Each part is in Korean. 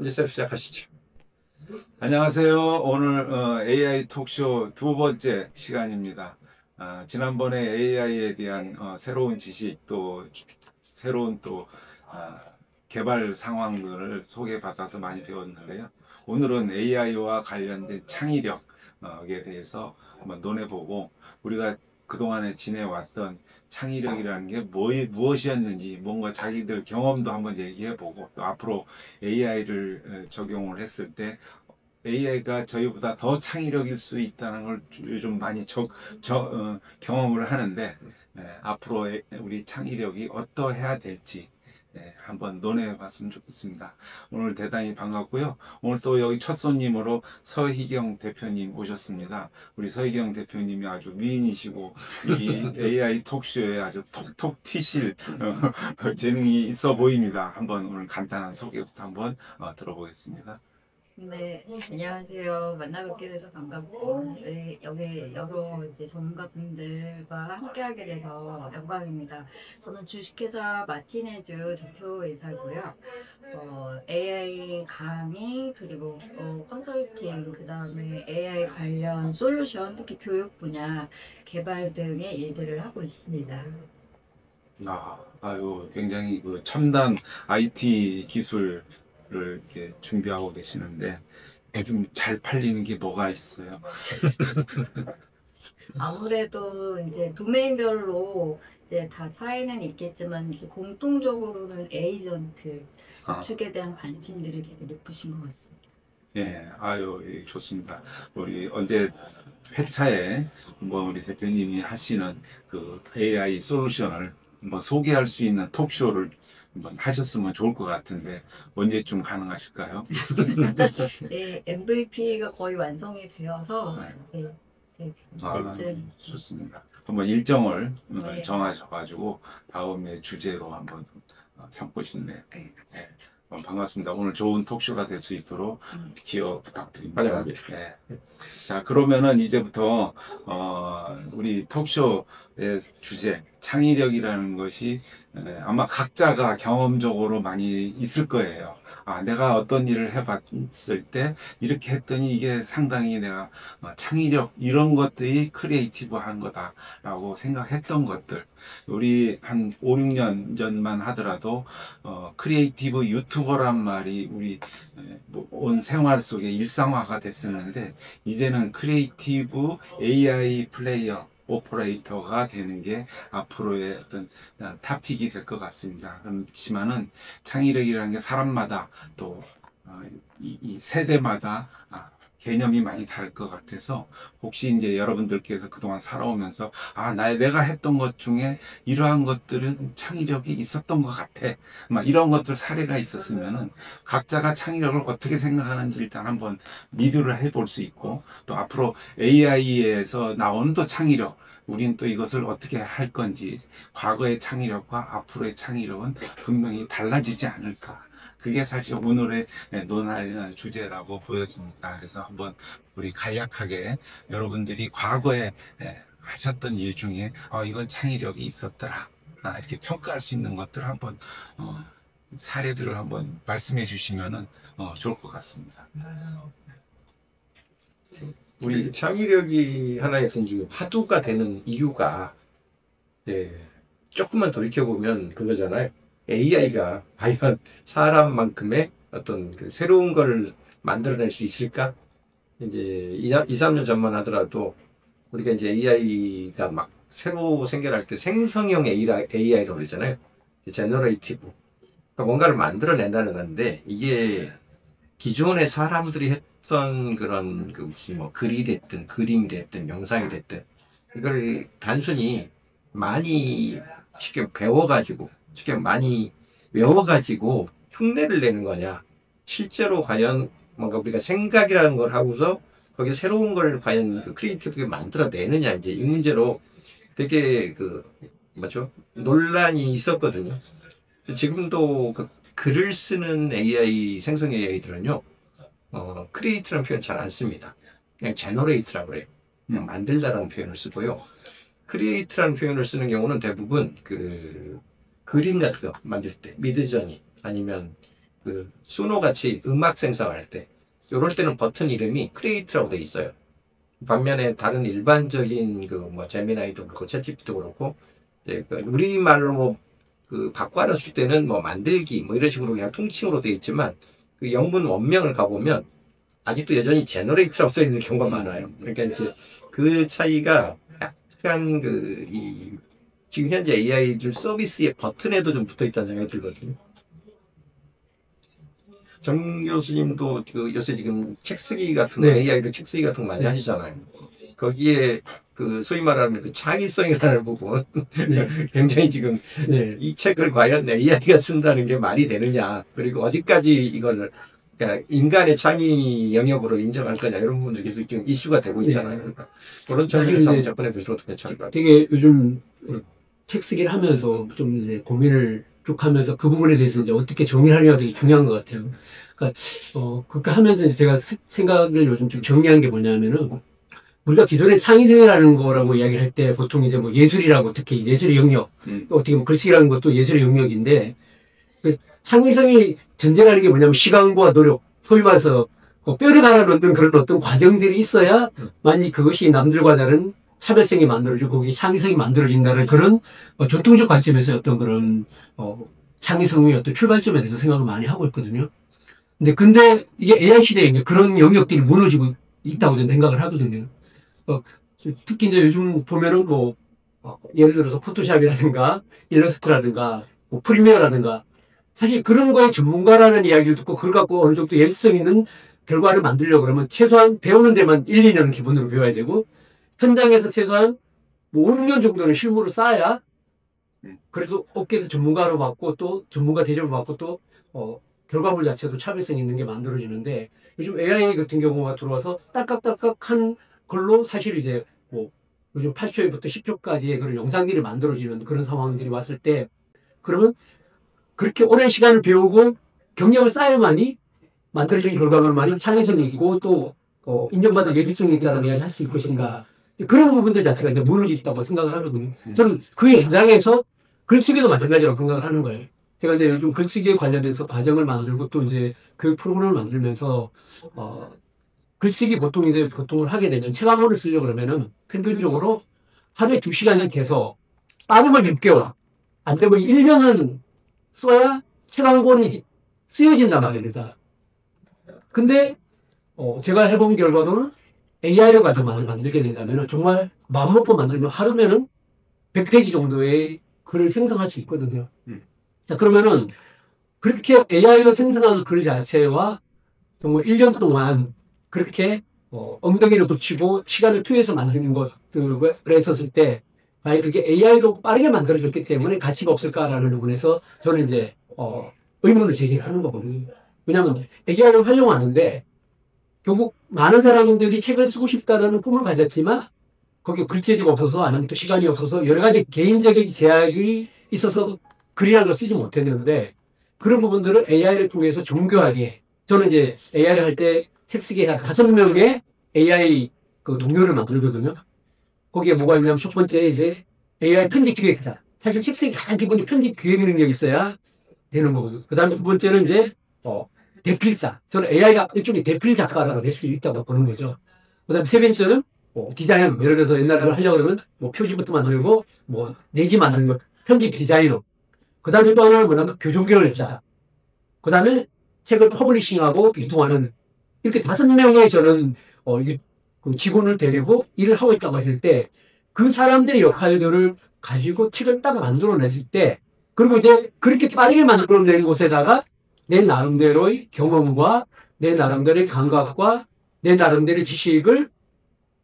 이제 쌤 시작하시죠. 안녕하세요. 오늘 AI 톡쇼 두 번째 시간입니다. 지난번에 AI에 대한 새로운 지식 또 새로운 또 아, 개발 상황들을 소개받아서 많이 배웠는데요. 오늘은 AI와 관련된 창의력에 대해서 한번 논해보고 우리가 그동안에 지내왔던 창의력이라는 게 무엇이었는지 뭔가 자기들 경험도 한번 얘기해보고 또 앞으로 AI를 적용을 했을 때 AI가 저희보다 더 창의력일 수 있다는 걸 요즘 많이 경험을 하는데 앞으로 우리 창의력이 어떠해야 될지 한번 논해 봤으면 좋겠습니다. 오늘 대단히 반갑고요. 오늘 또 여기 첫 손님으로 서희경 대표님 오셨습니다. 우리 서희경 대표님이 아주 미인이시고 이 AI 톡쇼에 아주 톡톡 튀실 재능이 있어 보입니다. 한번 오늘 간단한 소개부터 한번 들어보겠습니다. 네, 안녕하세요. 만나 뵙게 돼서 반갑고, 네, 여기 여러 이제 전문가분들과 함께하게 돼서 영광입니다. 저는 주식회사 마티네즈 대표이사고요. AI 강의 그리고 컨설팅, 그 다음에 AI 관련 솔루션, 특히 교육 분야 개발 등의 일들을 하고 있습니다. 아유, 굉장히 그 첨단 IT 기술을 이렇게 준비하고 계시는데 요즘 잘 팔리는 게 뭐가 있어요? 아무래도 이제 도메인별로 이제 다 차이는 있겠지만 이제 공통적으로는 에이전트 아, 구축에 대한 관심들이 되게 높으신 것 같습니다. 예, 아유, 예, 좋습니다. 우리 언제 회차에 뭐 우리 대표님이 하시는 그 AI 솔루션을 뭐 소개할 수 있는 톡쇼를 한번 하셨으면 좋을 것 같은데 언제쯤 가능하실까요? 네, MVP가 거의 완성이 되어서 네. 네, 네, 아, 이때쯤 좋습니다. 한번 일정을 네. 정하셔가지고 다음에 주제로 한번 삼고 싶네요. 네. 네. 반갑습니다. 오늘 좋은 톡쇼가 될 수 있도록 기여 부탁드립니다. 환영합니다. 네. 자, 그러면은 이제부터 우리 톡쇼의 주제 창의력이라는 것이 아마 각자가 경험적으로 많이 있을 거예요. 내가 어떤 일을 해봤을 때 이렇게 했더니 이게 상당히 내가 창의력 이런 것들이 크리에이티브한 거다라고 생각했던 것들. 우리 한 5, 6년 전만 하더라도 크리에이티브 유튜버란 말이 우리 온 생활 속에 일상화가 됐었는데 이제는 크리에이티브 AI 플레이어 오퍼레이터가 되는 게 앞으로의 어떤 타픽이 될 것 같습니다. 그렇지만은 창의력이라는 게 사람마다 또 이 세대마다 개념이 많이 다를 것 같아서 혹시 이제 여러분들께서 그동안 살아오면서 내가 했던 것 중에 이러한 것들은 창의력이 있었던 것 같아. 막 이런 것들 사례가 있었으면은 각자가 창의력을 어떻게 생각하는지 일단 한번 리뷰를 해볼 수 있고 또 앞으로 AI에서 나오는 또 창의력 우린 또 이것을 어떻게 할 건지 과거의 창의력과 앞으로의 창의력은 분명히 달라지지 않을까. 그게 사실 오늘의 논할 주제라고 보여집니다. 그래서 한번 우리 간략하게 여러분들이 과거에 하셨던 일 중에 이건 창의력이 있었더라. 이렇게 평가할 수 있는 것들 한번 사례들을 한번 말씀해 주시면은 좋을 것 같습니다. 우리 창의력이 하나의 어떤 화두가 되는 이유가 조금만 돌이켜보면 그거잖아요. AI가 과연 사람만큼의 어떤 그 새로운 걸 만들어낼 수 있을까? 이제 2, 3년 전만 하더라도 우리가 이제 AI가 막 새로 생겨날 때 생성형 AI라고 그러잖아요. 제너레이티브. 그러니까 뭔가를 만들어낸다는 건데 이게 기존의 사람들이 했던 그런 그 무슨 뭐 글이 됐든 그림이 됐든 영상이 됐든 이걸 단순히 많이 쉽게 배워가지고 쉽게 많이 외워가지고 흉내를 내는 거냐 실제로 과연 뭔가 우리가 생각이라는 걸 하고서 거기에 새로운 걸 과연 그 크리에이티브하게 만들어내느냐 이제 이 문제로 되게 그 뭐죠 논란이 있었거든요. 지금도 그 글을 쓰는 AI 생성 AI들은요 크리에이트라는 표현 잘 안 씁니다. 그냥 제너레이트라고 그래요. 그냥 만들다라는 표현을 쓰고요. 크리에이트라는 표현을 쓰는 경우는 대부분 그 그림 같은 거 만들 때 미드저니 아니면 그 수노 같이 음악 생성할 때 이럴 때는 버튼 이름이 크리에이트라고 돼 있어요. 반면에 다른 일반적인 그 뭐 제미나이도 그렇고 챗GPT도 그렇고 이제 그 우리말로 그 바꿔놨을 때는 뭐 만들기 뭐 이런 식으로 그냥 통칭으로 돼 있지만 그 영문 원명을 가보면 아직도 여전히 제너레이트라고 써 있는 경우가 많아요. 그러니까 이제 그 차이가 약간 그 이 지금 현재 AI들 서비스의 버튼에도 좀 붙어 있다는 생각이 들거든요. 정 교수님도 그 요새 지금 책 쓰기 같은 거, 네. AI로 책 쓰기 같은 거 많이 네. 하시잖아요. 거기에 그 소위 말하는 그 창의성이라는 부분 네. 굉장히 지금 네. 이 책을 과연 AI가 쓴다는 게 말이 되느냐, 그리고 어디까지 이걸 그러니까 인간의 창의 영역으로 인정할 거냐, 이런 부분들이 계속 지금 이슈가 되고 있잖아요. 그러니까 그런 점에서 이제 접근해 보시면 어떻게 괜찮을 것 같아요. 되게 요즘 책 쓰기를 하면서 좀 이제 고민을 쭉 하면서 그 부분에 대해서 이제 어떻게 정리하느냐가 되게 중요한 것 같아요. 그러니까, 그렇게 하면서 이제 제가 생각을 요즘 좀 정리한 게 뭐냐면은, 우리가 기존에 창의성이라는 거라고 이야기를 할 때 보통 이제 뭐 예술이라고, 특히 예술의 영역, 어떻게 보면 글쓰기라는 것도 예술의 영역인데, 그 창의성이 전제라는 게 뭐냐면 시간과 노력, 소위 말해서 뼈를 갈아 넣는 그런 어떤 과정들이 있어야 만약 그것이 남들과 다른 차별성이 만들어지고 거기 창의성이 만들어진다는 그런 전통적 관점에서 어떤 그런 창의성의 어떤 출발점에 대해서 생각을 많이 하고 있거든요. 근데 이게 AI 시대에 이제 그런 영역들이 무너지고 있다고 저는 생각을 하거든요. 특히 이제 요즘 보면은 뭐 예를 들어서 포토샵이라든가 일러스트라든가 뭐 프리미어라든가 사실 그런 거에 전문가라는 이야기를 듣고 그걸 갖고 어느 정도 예술성 있는 결과를 만들려고 그러면 최소한 배우는 데만 1, 2년은 기본으로 배워야 되고 현장에서 최소한 뭐 5, 6년 정도는 실무를 쌓아야 그래도 업계에서 전문가로 받고 또 전문가 대접을 받고 또 결과물 자체도 차별성 있는 게 만들어지는데 요즘 AI 같은 경우가 들어와서 딸깍딸깍한 걸로 사실 이제 뭐 요즘 8초부터 10초까지의 그런 영상들이 만들어지는 그런 상황들이 왔을 때 그러면 그렇게 오랜 시간을 배우고 경력을 쌓아야만이 만들어진 결과물만이 창의성이 있고 또 인정받은 예술성이 있다는 이야기를 할 수 있을 것인가. 그런 부분들 자체가 이제 무너져 있다고 생각을 하거든요. 저는 그 현장에서 글쓰기도 마찬가지라고 생각을 하는 거예요. 제가 이제 요즘 글쓰기에 관련해서 과정을 만들고 또 이제 교육 프로그램을 만들면서 글쓰기 보통을 하게 되면 책 한 권을 쓰려고 그러면은 평균적으로 하루에 2시간씩 해서 빠르면 6개월, 안 되면 1년은 써야 책 한 권이 쓰여진단 말입니다. 근데 제가 해본 결과로는 AI를 가지고 만들게 된다면 정말 마음 먹고 만들면 하루면은 100페이지 정도의 글을 생성할 수 있거든요. 자, 그러면은 그렇게 AI가 생성하는 글 자체와 정말 1년 동안 그렇게 엉덩이를 붙이고 시간을 투여해서 만드는 것들을 했었을 때 만약 그게 AI로 빠르게 만들어졌기 때문에 가치가 없을까라는 부분에서 저는 이제 의문을 제기하는 거거든요. 왜냐하면 AI를 활용하는데 결국 많은 사람들이 책을 쓰고 싶다는 꿈을 가졌지만 거기에 글재주가 없어서 아니면 또 시간이 없어서 여러 가지 개인적인 제약이 있어서 글이라는 걸 쓰지 못했는데 그런 부분들을 AI를 통해서 정교하게 저는 이제 AI를 할 때 책 쓰기에 한 5명의 AI 그 동료를 만들거든요. 거기에 뭐가 있냐면 첫 번째 이제 AI 편집 기획자. 사실 책 쓰기 가장 기본이 편집 기획 능력이 있어야 되는 거거든요. 그 다음에 두 번째는 이제 대필자. 저는 AI가 일종의 대필 작가라고 될 수 있다고 보는 거죠. 그 다음에 세 번째는 디자인. 예를 들어서 옛날에 하려고 그러면 뭐 표지부터 만들고 뭐 내지 만드는 거 편집 디자이너. 그 다음에 또 하나는 뭐냐면 교정결자. 그 다음에 책을 퍼블리싱하고 유통하는 이렇게 5명의 저는 그 직원을 데리고 일을 하고 있다고 했을 때 그 사람들의 역할들을 가지고 책을 딱 만들어냈을 때 그리고 이제 그렇게 빠르게 만들어낸 곳에다가 내 나름대로의 경험과 내 나름대로의 감각과 내 나름대로의 지식을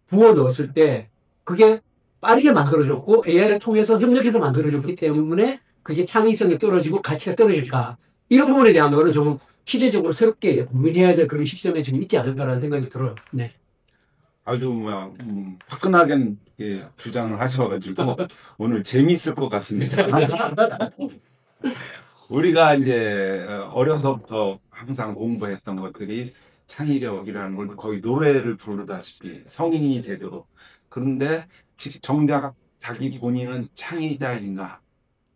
부어 넣었을 때 그게 빠르게 만들어졌고 AI를 통해서 협력해서 만들어졌기 때문에 그게 창의성이 떨어지고 가치가 떨어질까 이런 부분에 대한 거는 좀 시대적으로 새롭게 고민해야 될 그런 시점에 지금 있지 않을까라는 생각이 들어요. 네. 아주 화끈하게 주장을 하셔가지고 오늘 재미있을 것 같습니다. 우리가 이제 어려서부터 항상 공부했던 것들이 창의력이라는 걸 거의 노래를 부르다시피 성인이 되도록 그런데 정작 자기 본인은 창의자인가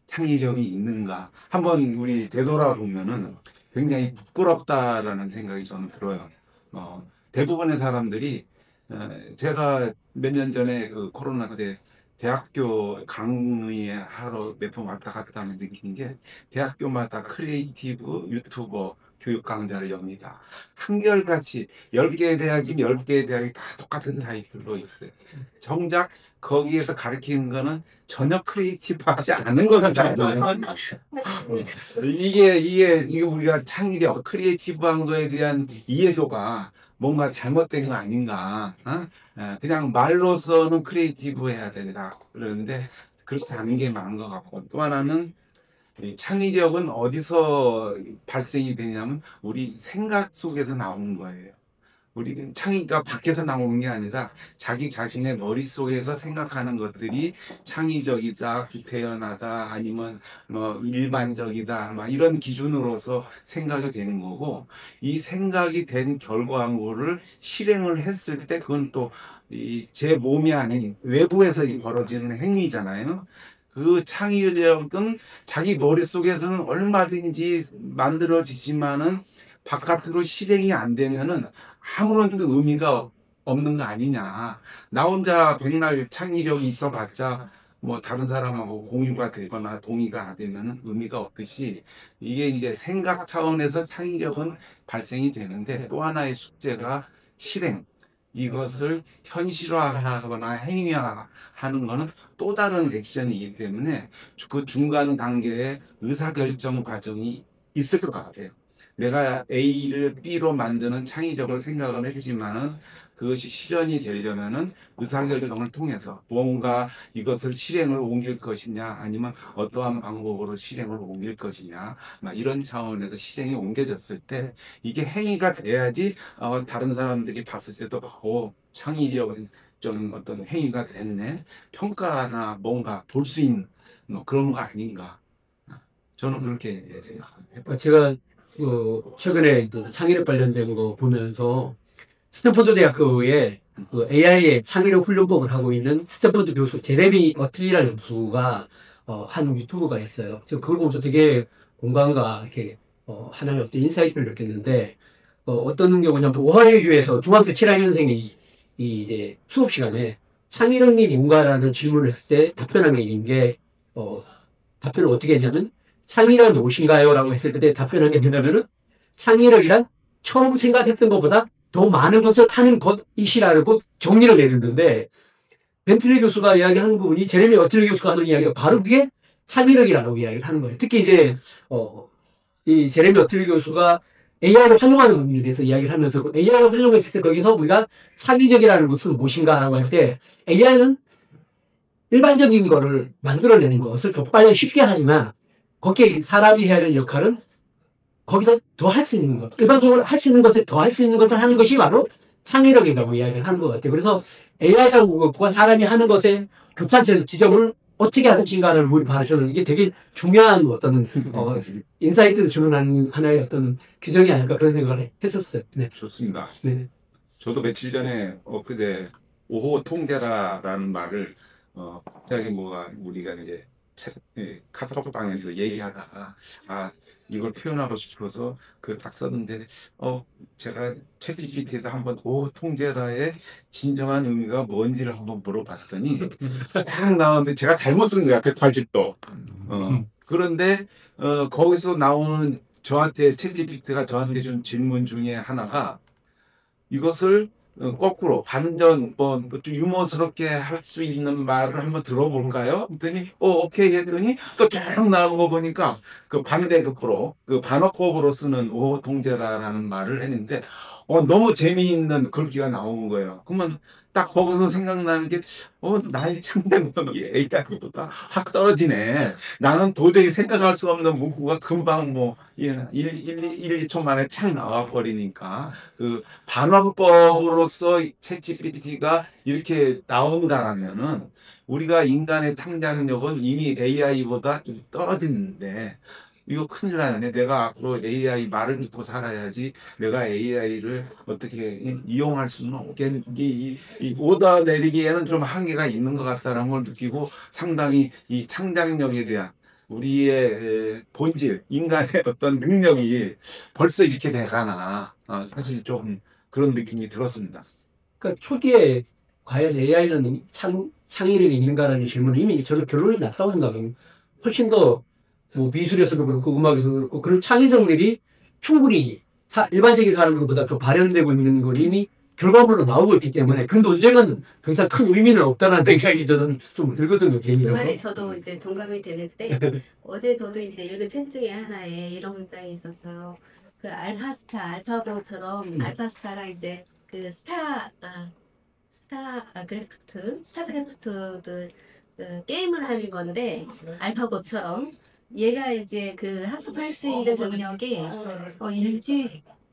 창의력이 있는가 한번 우리 되돌아보면은 굉장히 부끄럽다라는 생각이 저는 들어요. 대부분의 사람들이 제가 몇 년 전에 그 코로나 때 대학교 강의에 하러 몇 번 왔다 갔다 하면 느낀 게 대학교마다 크리에이티브 유튜버 교육 강좌를 엽니다. 한결같이 10개의 대학이 10개의 대학이 다 똑같은 타이틀로 있어요. 정작 거기에서 가르치는 거는 전혀 크리에이티브하지 않은 거를 가르쳐요. 이게 지금 우리가 창의력, 크리에이티브한 거에 대한 이해도가 뭔가 잘못된 거 아닌가. 그냥 말로서는 크리에이티브 해야 된다. 그러는데 그렇지 않은 게 많은 것 같고, 또 하나는 이 창의력은 어디서 발생이 되냐면 우리 생각 속에서 나오는 거예요. 우리는 창의가 밖에서 나오는 게 아니라 자기 자신의 머릿속에서 생각하는 것들이 창의적이다, 구태연하다, 아니면 뭐 일반적이다, 막 이런 기준으로서 생각이 되는 거고, 이 생각이 된 결과물을 실행을 했을 때 그건 또 제 몸이 아닌 외부에서 벌어지는 행위잖아요. 그 창의력은 자기 머릿속에서는 얼마든지 만들어지지만은 바깥으로 실행이 안 되면은 아무런 의미가 없는 거 아니냐. 나 혼자 백날 창의력이 있어봤자 뭐 다른 사람하고 공유가 되거나 동의가 안 되면 의미가 없듯이, 이게 이제 생각 차원에서 창의력은 발생이 되는데, 또 하나의 숙제가 실행. 이것을 현실화하거나 행위화하는 것은 또 다른 액션이기 때문에 그 중간 단계에 의사결정 과정이 있을 것 같아요. 내가 A를 B로 만드는 창의력을 생각을 했지만은 그것이 실현이 되려면은 의사결정을 통해서 무언가 이것을 실행을 옮길 것이냐, 아니면 어떠한 방법으로 실행을 옮길 것이냐, 막 이런 차원에서 실행이 옮겨졌을 때 이게 행위가 돼야지 다른 사람들이 봤을 때도 창의력은 좀 어떤 행위가 됐네, 평가나 뭔가 볼 수 있는 뭐 그런 거 아닌가. 저는 그렇게 생각합니다. 제가 최근에 창의력 관련된 거 보면서 스탠퍼드 대학교에 AI의 창의력 훈련법을 하고 있는 스탠퍼드 교수 제레미 어틀리라는 교수가 한 유튜브가 있어요. 제가 그걸 보면서 되게 공감과 이렇게 하나의 어떤 인사이트를 느꼈는데, 어떤 경우냐면 오하이오주에서 중학교 7학년생이 이제 수업 시간에 창의력이 뭔가라는 질문을 했을 때 답변한 게 있는 게, 답변을 어떻게 했냐면 창의란 무엇인가요? 라고 했을 때 답변한 게 뭐냐면은 창의력이란 처음 생각했던 것보다 더 많은 것을 하는 것이시라고 정리를 내렸는데, 벤틀리 교수가 이야기하는 부분이 제레미 어틀리 교수가 하는 이야기가 바로 그게 창의력이라고 이야기를 하는 거예요. 특히 이제 이 제레미 어틀리 교수가 AI를 활용하는 부분에 대해서 이야기를 하면서 AI를 활용했을 때 거기서 우리가 창의적이라는 것은 무엇인가라고 할 때 AI는 일반적인 거를 만들어내는 것을 더 빨리 쉽게 하지만 거기에 사람이 해야 될 역할은 거기서 더 할 수 있는 것, 일반적으로 할 수 있는 것을 더 할 수 있는 것을 하는 것이 바로 창의력이라고 이야기를 하는 것 같아요. 그래서 AI라는 것과 사람이 하는 것의 교차점 지점을 어떻게 하는지인가를 우리 봐주는 이게 되게 중요한 어떤 인사이트를 주는 하나의 어떤 규정이 아닐까 그런 생각을 했었어요. 네. 좋습니다. 네. 저도 며칠 전에 엊그제 5호 통제라라는 말을 갑자기 우리가 이제 카톡방에서 얘기하다가 이걸 표현하고 싶어서 그걸 딱 썼는데 제가 챗GPT에서 한번 5호 통제라의 진정한 의미가 뭔지를 한번 물어봤더니 딱 나오는데 제가 잘못 쓴 거야, 180도. 그런데 거기서 나오는 저한테 챗GPT가 저한테 준 질문 중에 하나가 이것을 거꾸로 반전 좀 유머스럽게 할 수 있는 말을 한번 들어볼까요? 그랬더니 오케이 했더니 또 쭉 나온 거 보니까 그 반대급으로 그 반어법으로 쓰는 오통제라라는 말을 했는데 너무 재미있는 글귀가 나온 거예요. 그러면 딱 거기서 생각나는 게 나의 창작력이 AI보다 확 떨어지네. 나는 도저히 생각할 수 없는 문구가 금방 1, 2초 만에 착 나와버리니까 그 반어법으로서 챗GPT가 이렇게 나온다라면은 우리가 인간의 창작력은 이미 AI보다 좀 떨어지는데 이거 큰일 나네. 내가 앞으로 AI 말을 듣고 살아야지. 내가 AI를 어떻게 이용할 수는 없겠는 이 오다 내리기에는 좀 한계가 있는 것 같다는 걸 느끼고 상당히 이 창작력에 대한 우리의 본질, 인간의 어떤 능력이 벌써 이렇게 돼가나 사실 좀 그런 느낌이 들었습니다. 그러니까 초기에 과연 AI는 창의력이 있는가라는 질문은 이미 저는 결론이 났다고 생각합니다. 훨씬 더 뭐 미술에서도 그렇고 음악에서도 그렇고 그런 창의성들이 충분히 일반적인 사람들보다 더 발현되고 있는 걸 이미 결과물로 나오고 있기 때문에 근데 언젠가는 더 이상 큰 의미는 없다는 생각이 저는 좀 들거든요, 그 개인적으로. 말에 저도 이제 동감이 되는데 어제 저도 이제 읽은 책 중에 하나에 이런 문장이 있었어요. 그 알파고처럼 알파스타랑 이제 그 스타크래프트 그 게임을 하는 건데 알파고처럼 얘가 이제 그 학습할 수 있는 능력이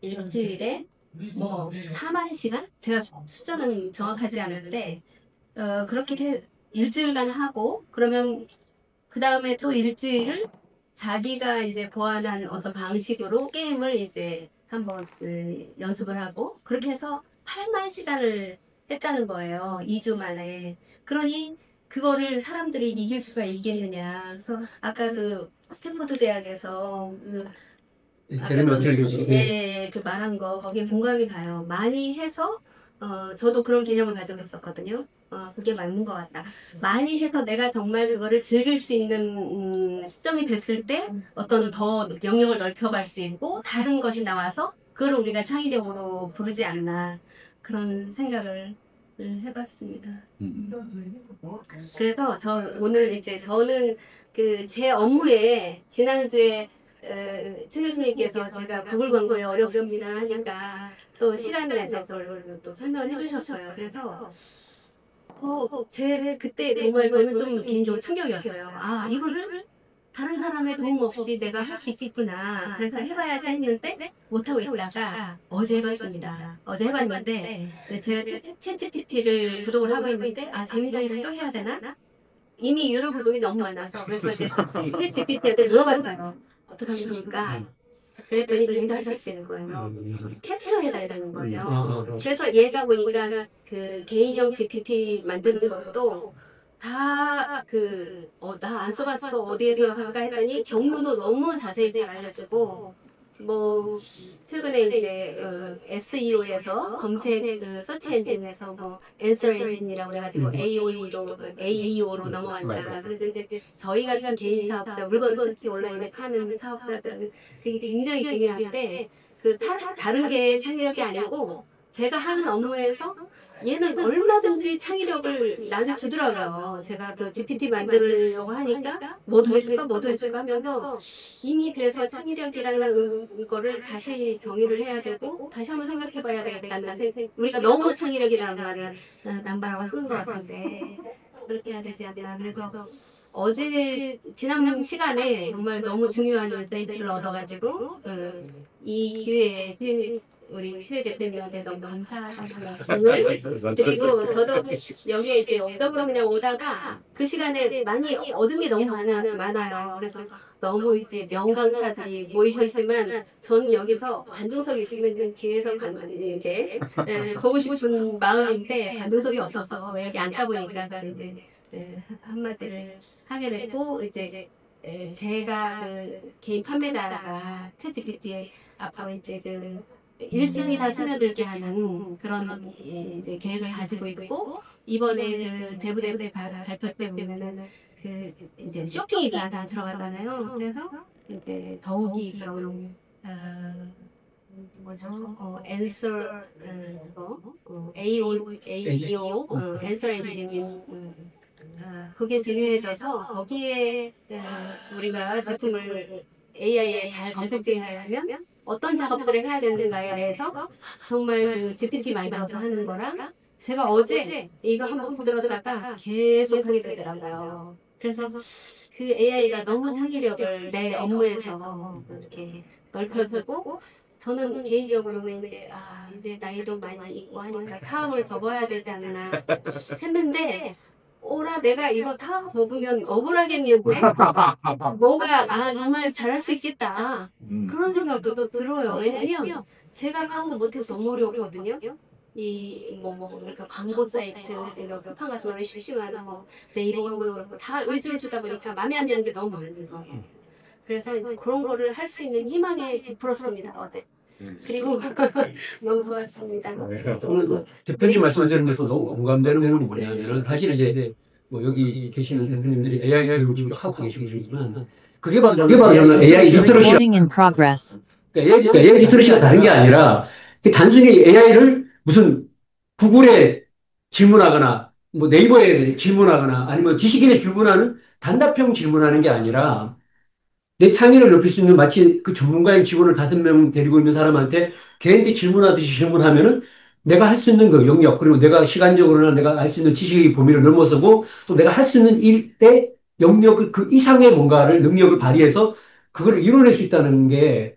일주일에 뭐 4만 시간? 제가 숫자는 정확하지 않은데 그렇게 일주일간 하고 그러면 그 다음에 또 일주일을 자기가 이제 고안한 어떤 방식으로 게임을 이제 한번 연습을 하고 그렇게 해서 8만 시간을 했다는 거예요. 2주 만에. 그러니 그거를 사람들이 이길 수가 있겠느냐. 그래서 아까 그 스탠퍼드 대학에서 제레미 어틀 교수. 예, 그 말한 거 거기에 공감이 가요. 많이 해서 저도 그런 개념을 가지고 있었거든요. 그게 맞는 것 같다. 많이 해서 내가 정말 그거를 즐길 수 있는 시점이 됐을 때 어떤 더 영역을 넓혀갈 수 있고 다른 것이 나와서 그걸 우리가 창의력으로 부르지 않나 그런 생각을 해봤습니다. 그래서 저는 그 제 업무에 지난주에 최 교수님께서 제가 구글 광고에 어렵습니다 하니까 또 시간을 내서 그걸 또 설명을 해주셨어요. 그래서 제 그때 정말 저는 좀 개인적으로 충격이었어요. 아 이거를 다른 사람의 도움 없이 내가 할 수 있겠구나. 그래서 해봐야지 했는데 못하고 있다가 어제 해봤습니다. 어제 해봤는데 제가 챗GPT를 구독을 하고 있는데 재미가 일을 또 해야 되나? 이미 유료 구독이 너무 많아서 그래서 이제 챗GPT한테 물어봤어요. 어떻게 하면 좋을까? 그랬더니 얘가 할 수 있는 거예요. 캡처해야 되는 거예요. 그래서 얘가 보니까 그 개인형 GPT 만드는 것도 다 나 안 써봤어 어디에서 살까 했더니 경로도 너무 자세히 잘 알려주고 뭐 최근에 이제 SEO에서 검색 서치 엔진에서 뭐 앤서 엔진이라고 그래가지고 AEO로 넘어간다. 그래서 이제 저희 같은 개인 사업자 물건 특히 온라인에 파는 사업자들은 그게 굉장히 중요한데 다른 게 창의력이 아니고 제가 하는 업무에서 얘는 얼마든지 창의력을 나한테 주더라고요. 제가 그 GPT 만들려고 하니까 뭐도 해줄까 하면서 이미 그래서 창의력이라는 거를 다시 정의를 해야 되고 다시 한번 생각해봐야 되겠다는 우리가 너무 창의력이라는 말을 남발하고 쓰는 것 같은데 그렇게 해야 되지 않나. 그래서 어제 지난 시간에 정말 너무 중요한 인사이트를 얻어가지고 이 기회에 우리 최 대표님한테 너무 감사하다는 말씀을 드리고 저도 여기에 이제 어쩌고 그냥 오다가 그 시간에 많이 얻은 게 너무 많아요. 그래서 너무 이제 명강사들이 모이셨지만 저는 여기서 관중석이 있으면 뒤에서 이렇게 보고 싶은 마음인데 관중석이 없어서 여기 앉다 보니까 이제 한마디를 하게 됐고 이제 제가 그 개인 판매자가 챗GPT에 앞으로 이제 일생이 다 스며들게 하는 그런 이제 계획을 가지고 있고 이번에 그 대부대 발표 때 보면은 그 이제 쇼핑이 다 들어가잖아요. 그래서 이제 더욱이 그런 앤서 AEO 앤서 엔진 그게 중요해져서 거기에 우리가 제품을 AI에 잘 검색하려면 어떤 작업들을 해야 되는가에 대해서 정말 그 GPT 만들어서 하는 거랑 제가 어제 이거 한번 들어다가 계속 하게 되더라고요. 그래서 그 AI가 너무 창의력을 내 업무에서 이렇게 넓혀주고 저는 개인적으로는 이제 나이도 많이 있고 하니까 사업을 접어야 되지 않나 했는데 내가 이거 사업 접으면 억울하겠는데 뭔가 정말 잘할 수 있겠다 그런 생각도 또 들어요. 왜냐면 제가 하는 거 못해서 너무 어려웠거든요. 우리가 광고 사이트, 여기 판가 더 쉽지만, 네이버 광고도 그렇고, 다 요즘에 쓰다 보니까 마음에 안 드는 게 너무 많은 거예요. 그래서 이제 그런 거를 할 수 있는 희망에 부풀었습니다, 어제. 그리고 너무 좋았습니다. 오늘 대표님 말씀하시는 데서 너무 공감되는 부분이 뭐냐면은 사실 이제 뭐 여기 계시는 대표님들이 AI 교육을 하고 계시지만 그게 바로 저는 AI 리터러시 Recording in progress. 그러니까 AI 리터러시가 다른 게 아니라 단순히 AI를 무슨 구글에 질문하거나 뭐 네이버에 질문하거나 아니면 지식인에 질문하는 단답형 질문하는 게 아니라 내 창의를 높일 수 있는 마치 그 전문가인 직원을 5명 데리고 있는 사람한테 걔한테 질문하듯이 질문하면은 내가 할 수 있는 그 영역 그리고 내가 시간적으로나 내가 할 수 있는 지식의 범위를 넘어서고 또 내가 할 수 있는 일의 영역을 그 이상의 뭔가를 능력을 발휘해서 그걸 이뤄낼 수 있다는 게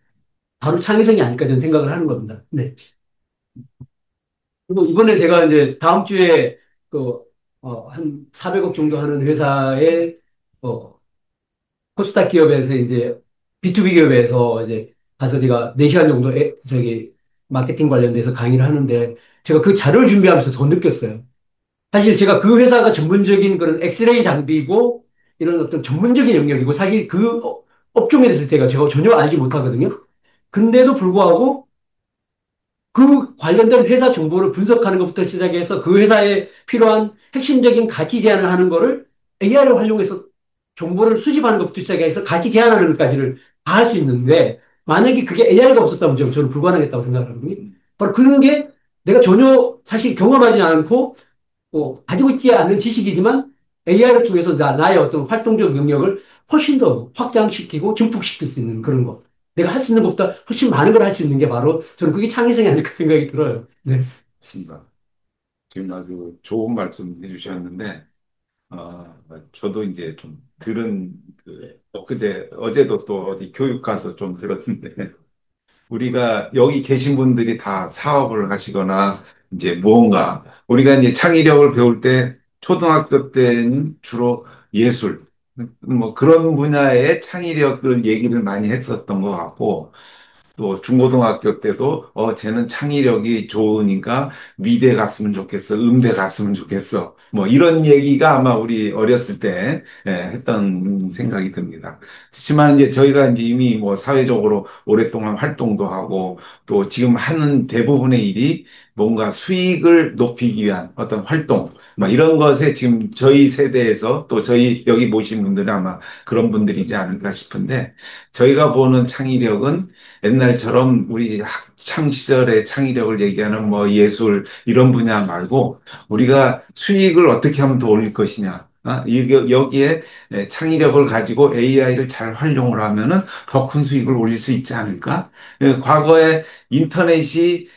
바로 창의성이 아닐까 저는 생각을 하는 겁니다. 네. 그리고 이번에 제가 이제 다음 주에 그, 한 400억 정도 하는 회사에, 코스닥 기업에서 이제 B2B 기업에서 이제 가서 제가 4시간 정도 마케팅 관련돼서 강의를 하는데 제가 그 자료를 준비하면서 더 느꼈어요. 사실 제가 그 회사가 전문적인 그런 엑스레이 장비고 이런 어떤 전문적인 영역이고 사실 그 업종에 대해서 제가 전혀 알지 못하거든요. 근데도 불구하고 그 관련된 회사 정보를 분석하는 것부터 시작해서 그 회사에 필요한 핵심적인 가치 제안을 하는 거를 AI를 활용해서 정보를 수집하는 것부터 시작해서 가치 제안하는 것까지를 다 할 수 있는데 만약에 그게 AI가 없었다면 저는 불가능했다고 생각하거든요. 바로 그런 게 내가 전혀 사실 경험하지 않고 가지고 있지 않은 지식이지만 AI를 통해서 나의 어떤 활동적 영역을 훨씬 더 확장시키고 증폭시킬 수 있는 그런 거. 내가 할 수 있는 것보다 훨씬 많은 걸 할 수 있는 게 바로 저는 그게 창의성이 아닐까 생각이 들어요. 네. 맞습니다. 지금 아주 좋은 말씀 해주셨는데, 저도 이제 좀 들은, 어제도 또 어디 교육 가서 좀 들었는데, 우리가 여기 계신 분들이 다 사업을 하시거나, 이제 무언가, 우리가 이제 창의력을 배울 때, 초등학교 때는 주로 예술, 뭐 그런 분야의 창의력을 얘기를 많이 했었던 것 같고, 또 중고등학교 때도 쟤는 창의력이 좋으니까 미대 갔으면 좋겠어, 음대 갔으면 좋겠어. 뭐 이런 얘기가 아마 우리 어렸을 때 했던 생각이 듭니다. 그렇지만 이제 저희가 이제 이미 뭐 사회적으로 오랫동안 활동도 하고 또 지금 하는 대부분의 일이 뭔가 수익을 높이기 위한 어떤 활동, 뭐 이런 것에 지금 저희 세대에서 또 저희 여기 모신 분들은 아마 그런 분들이지 않을까 싶은데 저희가 보는 창의력은 옛날처럼 우리 학창 시절의 창의력을 얘기하는 뭐 예술 이런 분야 말고 우리가 수익을 어떻게 하면 더 올릴 것이냐. 여기에 창의력을 가지고 AI를 잘 활용을 하면은 더 큰 수익을 올릴 수 있지 않을까? 과거에 인터넷이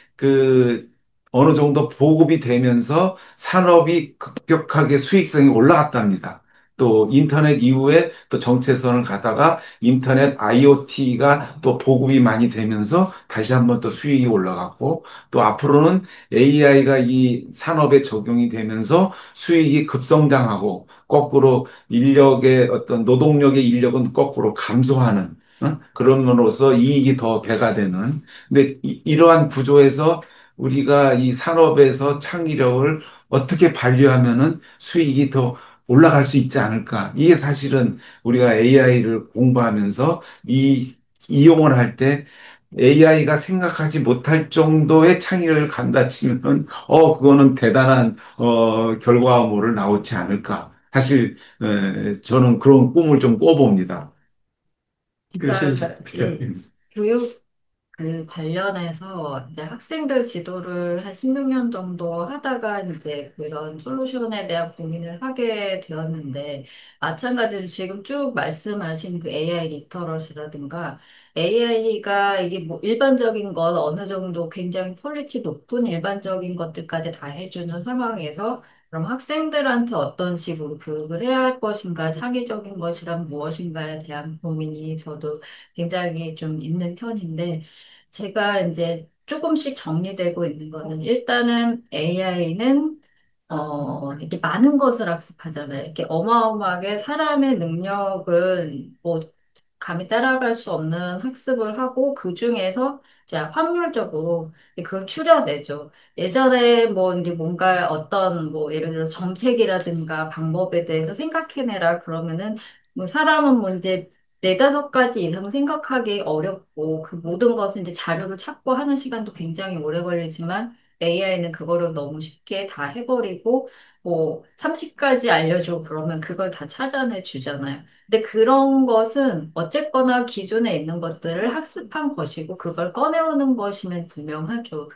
어느 정도 보급이 되면서 산업이 급격하게 수익성이 올라갔답니다. 또 인터넷 이후에 또 정체선을 가다가 인터넷 IoT가 또 보급이 많이 되면서 다시 한번 또 수익이 올라갔고 또 앞으로는 AI가 이 산업에 적용이 되면서 수익이 급성장하고 거꾸로 인력의 어떤 노동력의 인력은 거꾸로 감소하는 그럼으로써 이익이 더 배가 되는 근데 이러한 구조에서 우리가 이 산업에서 창의력을 어떻게 발휘하면은 수익이 더 올라갈 수 있지 않을까. 이게 사실은 우리가 AI를 공부하면서 이용을 할 때 AI가 생각하지 못할 정도의 창의력을 간다 치면, 그거는 대단한, 결과물을 나오지 않을까. 사실, 저는 그런 꿈을 좀 꿔봅니다. 그러니까 교육 관련해서 이제 학생들 지도를 한 16년 정도 하다가 이제 그런 솔루션에 대한 고민을 하게 되었는데, 마찬가지로 지금 쭉 말씀하신 그 AI 리터러시라든가, AI가 이게 뭐 일반적인 건 어느 정도 굉장히 퀄리티 높은 일반적인 것들까지 다 해주는 상황에서 그럼 학생들한테 어떤 식으로 교육을 해야 할 것인가, 창의적인 것이란 무엇인가에 대한 고민이 저도 굉장히 좀 있는 편인데, 제가 이제 조금씩 정리되고 있는 거는 일단은 AI는 이렇게 많은 것을 학습하잖아요. 이렇게 어마어마하게 사람의 능력은 뭐 감히 따라갈 수 없는 학습을 하고 그 중에서 이제 확률적으로 그걸 추려내죠. 예전에 뭐 이게 뭔가 어떤 뭐 예를 들어 정책이라든가 방법에 대해서 생각해내라 그러면은 뭐 사람은 뭐 이제 네다섯 가지 이상 생각하기 어렵고 그 모든 것은 이제 자료를 찾고 하는 시간도 굉장히 오래 걸리지만 AI는 그거를 너무 쉽게 다 해버리고 뭐 30가지 알려줘 그러면 그걸 다 찾아내 주잖아요. 근데 그런 것은 어쨌거나 기존에 있는 것들을 학습한 것이고 그걸 꺼내오는 것이면 분명하죠.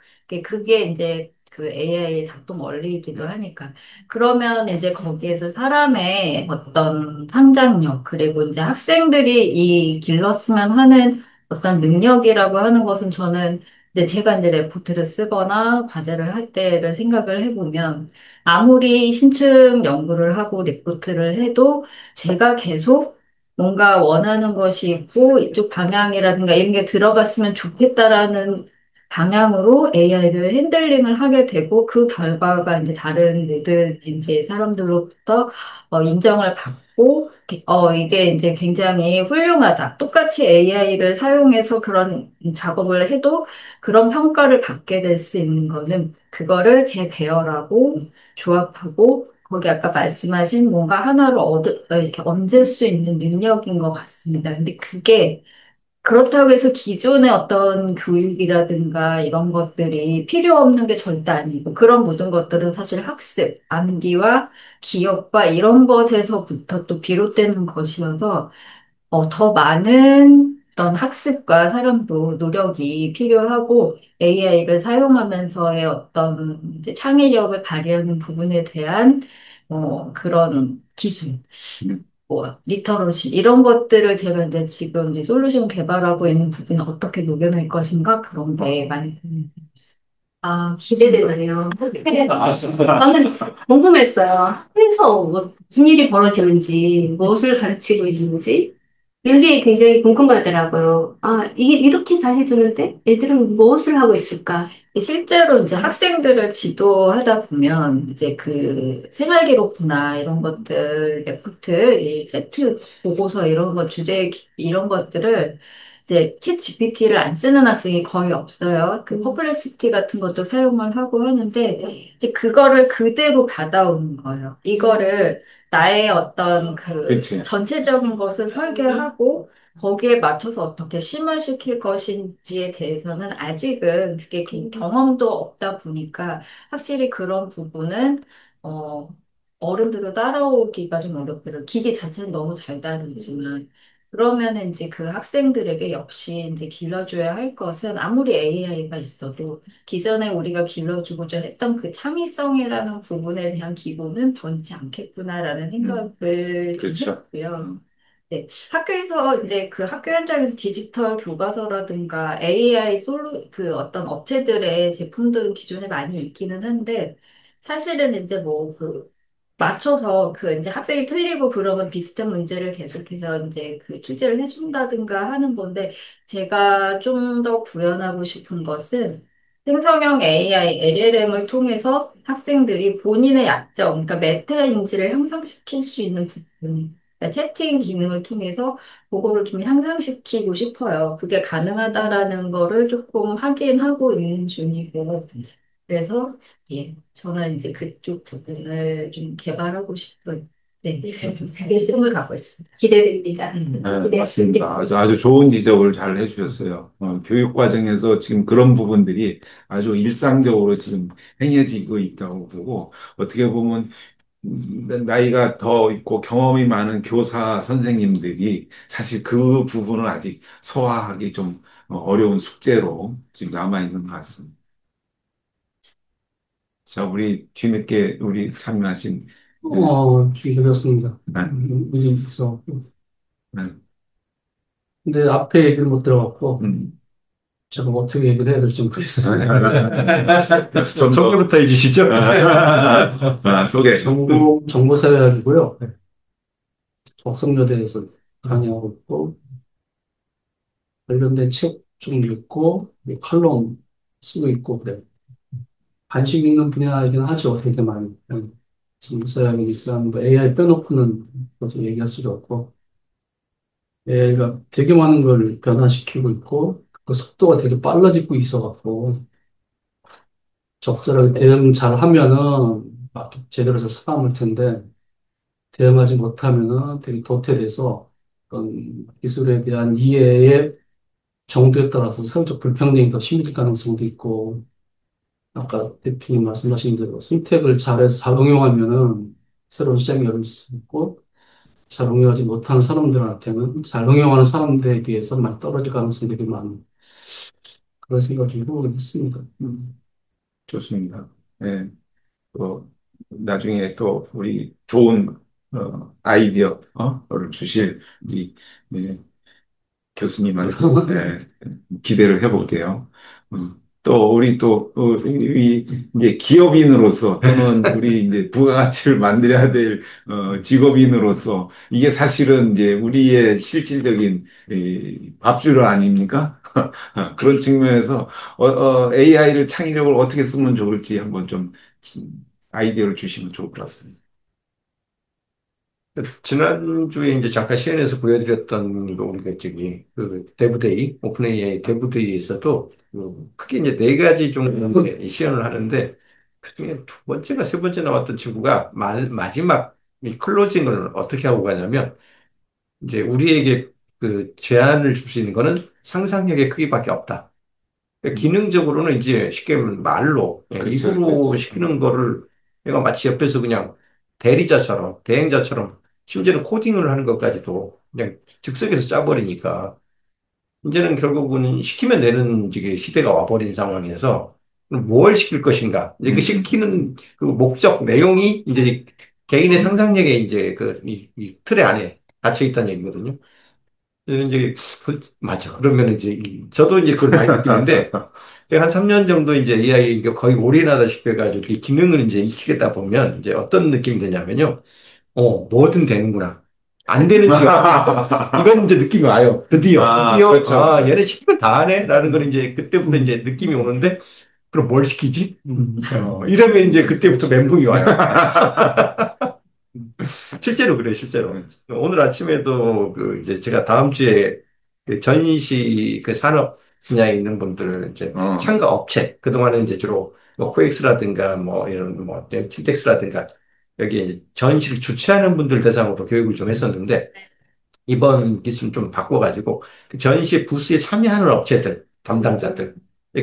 그게 이제 그 AI의 작동 원리이기도 하니까. 그러면 이제 거기에서 사람의 어떤 상상력, 그리고 이제 학생들이 이 길렀으면 하는 어떤 능력이라고 하는 것은 저는 이제 제가 이제 레포트를 쓰거나 과제를 할 때를 생각을 해보면 아무리 신층 연구를 하고 리포트를 해도 제가 계속 뭔가 원하는 것이 있고 이쪽 방향이라든가 이런 게 들어갔으면 좋겠다라는 방향으로 AI를 핸들링을 하게 되고 그 결과가 이제 다른 모든 이제 사람들로부터 인정을 받고 이게 이제 굉장히 훌륭하다. 똑같이 AI를 사용해서 그런 작업을 해도 그런 평가를 받게 될 수 있는 거는 그거를 재배열하고 조합하고 거기 아까 말씀하신 뭔가 하나를 이렇게 얹을 수 있는 능력인 것 같습니다. 근데 그게 그렇다고 해서 기존의 어떤 교육이라든가 이런 것들이 필요 없는 게 절대 아니고 그런 모든 것들은 사실 학습, 암기와 기억과 이런 것에서부터 또 비롯되는 것이어서 더 많은 어떤 학습과 사람도 노력이 필요하고 AI를 사용하면서의 어떤 이제 창의력을 발휘하는 부분에 대한 그런 기술, 뭐 리터러시 이런 것들을 제가 이제 지금 이제 솔루션 개발하고 있는 부분에 어떻게 녹여낼 것인가 그런 게 많이 고민되고 있어요. 아, 기대되네요. 저는 궁금했어요. 학교에서 뭐 무슨 일이 벌어지는지, 무엇을 가르치고 있는지, 이게 굉장히 궁금하더라고요. 아, 이게 이렇게 다 해주는데 애들은 무엇을 하고 있을까? 실제로 이제 학생들을 지도하다 보면 이제 그 생활기록부나 이런 것들, 레포트, 이 세트 보고서 이런 거 주제 이런 것들을 이제 챗 GPT를 안 쓰는 학생이 거의 없어요. 그 퍼플렉시티 같은 것도 사용을 하고 하는데 이제 그거를 그대로 받아오는 거예요. 이거를 나의 어떤 그 그치. 전체적인 것을 설계하고 거기에 맞춰서 어떻게 심화시킬 것인지에 대해서는 아직은 그게 경험도 없다 보니까 확실히 그런 부분은 어, 어른들도 따라오기가 좀 어렵더라고요. 기기 자체는 너무 잘 다루지만 그러면은 이제 그 학생들에게 역시 이제 길러줘야 할 것은 아무리 AI가 있어도 기존에 우리가 길러주고자 했던 그 창의성이라는 부분에 대한 기본은 변치 않겠구나라는 생각을 좀 그렇죠. 했고요. 네, 학교에서 이제 그 학교 현장에서 디지털 교과서라든가 AI 그 어떤 업체들의 제품들은 기존에 많이 있기는 한데 사실은 이제 뭐 그 맞춰서 그 이제 학생이 틀리고 그러면 비슷한 문제를 계속해서 이제 그 출제를 해준다든가 하는 건데 제가 좀 더 구현하고 싶은 것은 생성형 AI, LLM을 통해서 학생들이 본인의 약점, 그러니까 메타 인지를 형성시킬 수 있는 부분 그러니까 채팅 기능을 통해서 그거를 좀 향상시키고 싶어요. 그게 가능하다라는 거를 조금 확인하고 있는 중이고. 그래서, 예, 저는 이제 그쪽 부분을 좀 개발하고 싶은, 네, 그게 꿈을 갖고 있습니다. 기대됩니다. 네, 맞습니다. 아주 좋은 지적을 잘 해주셨어요. 교육 과정에서 지금 그런 부분들이 아주 일상적으로 지금 행해지고 있다고 보고, 어떻게 보면 나이가 더 있고 경험이 많은 교사 선생님들이 사실 그 부분을 아직 소화하기 좀 어려운 숙제로 지금 남아 있는 것 같습니다. 자, 우리 뒤늦게 우리 참여하신 즐겼습니다. 네, 일이 있어. 네, 근데 앞에 얘기를 못 들어갔고, 음. 제가 뭐 어떻게 얘기를 해야 될지 모르겠어요. 좀 소개부터 해주시죠. 소개. 정보사회학이고요. 덕성여대에서 강의하고 있고, 관련된 책 좀 읽고, 칼럼 쓰고 있고, 그래요. 관심 있는 분야이긴 하죠, 되게 많이. 정보사회학이니까 뭐 AI 빼놓고는 그것도 얘기할 수도 없고, 얘가 되게 많은 걸 변화시키고 있고, 그 속도가 되게 빨라지고 있어갖고, 적절하게 대응 잘 하면은 막 제대로 해서 살아남을 텐데, 대응하지 못하면은 되게 도태돼서 어떤 기술에 대한 이해의 정도에 따라서 사회적 불평등이 더 심해질 가능성도 있고, 아까 대표님 말씀하신 대로 선택을 잘해서 잘 응용하면은 새로운 시장이 열릴 수 있고, 잘 응용하지 못하는 사람들한테는 잘 응용하는 사람들에 비해서 많이 떨어질 가능성이 되게 많은 그런 생각을 좀 해보긴 했습니다. 좋습니다. 예. 또 나중에 또 우리 좋은 아이디어를 주실 우리 예, 교수님한테 기대를 해볼게요. 또 우리 또 이제 기업인으로서 또는 우리 이제 부가가치를 만들어야 될 직업인으로서 이게 사실은 이제 우리의 실질적인 이 밥줄 아닙니까? 그런 측면에서 AI를 창의력을 어떻게 쓰면 좋을지 한번 좀 아이디어를 주시면 좋을 것 같습니다. 지난주에 이제 잠깐 시연에서 보여드렸던 거 우리가 저기 그 데브데이, 오픈 AI 데브데이에서도 크게 이제 네 가지 정도의 시연을 하는데 그중에 두 번째가 세 번째 나왔던 친구가 마지막 이 클로징을 어떻게 하고 가냐면 이제 우리에게 그 제한을 줄 수 있는 거는 상상력의 크기밖에 없다. 그러니까 기능적으로는 이제 쉽게 말하면 말로 그냥 그렇죠, 입으로 그렇죠. 시키는 거를 내가 마치 옆에서 그냥 대리자처럼 대행자처럼 심지어는 코딩을 하는 것까지도 그냥 즉석에서 짜버리니까 이제는 결국은 시키면 되는 이제 시대가 와버린 상황에서 뭘 시킬 것인가 이제 그 시키는 그 목적 내용이 이제 개인의 상상력에 이제 이 틀에 안에 갇혀 있다는 얘기거든요. 그래서 이제 맞아. 그러면 이제 저도 이제 그걸 많이 느끼는데 제가 한 3년 정도 이제 AI 거의 올인하다시피 해가지고 이 기능을 이제 익히겠다 보면 이제 어떤 느낌이 드냐면요. 뭐든 되는구나. 안 되는 게 이건 이제 느낌이 와요. 드디어, 그렇죠. 얘네 시키면 다 하네? 라는 걸 이제 그때부터 이제 느낌이 오는데, 그럼 뭘 시키지? 이러면 이제 그때부터 멘붕이 와요. 실제로 그래, 실제로. 오늘 아침에도 그 이제 제가 다음 주에 그 전시 그 산업 분야에 있는 분들 이제 참가 업체, 그동안은 이제 주로 뭐 코엑스라든가 뭐 이런 뭐 킨텍스라든가 여기 이제 전시를 주최하는 분들 대상으로 교육을 좀 했었는데 이번 기술은 좀 바꿔가지고 그 전시 부스에 참여하는 업체들, 담당자들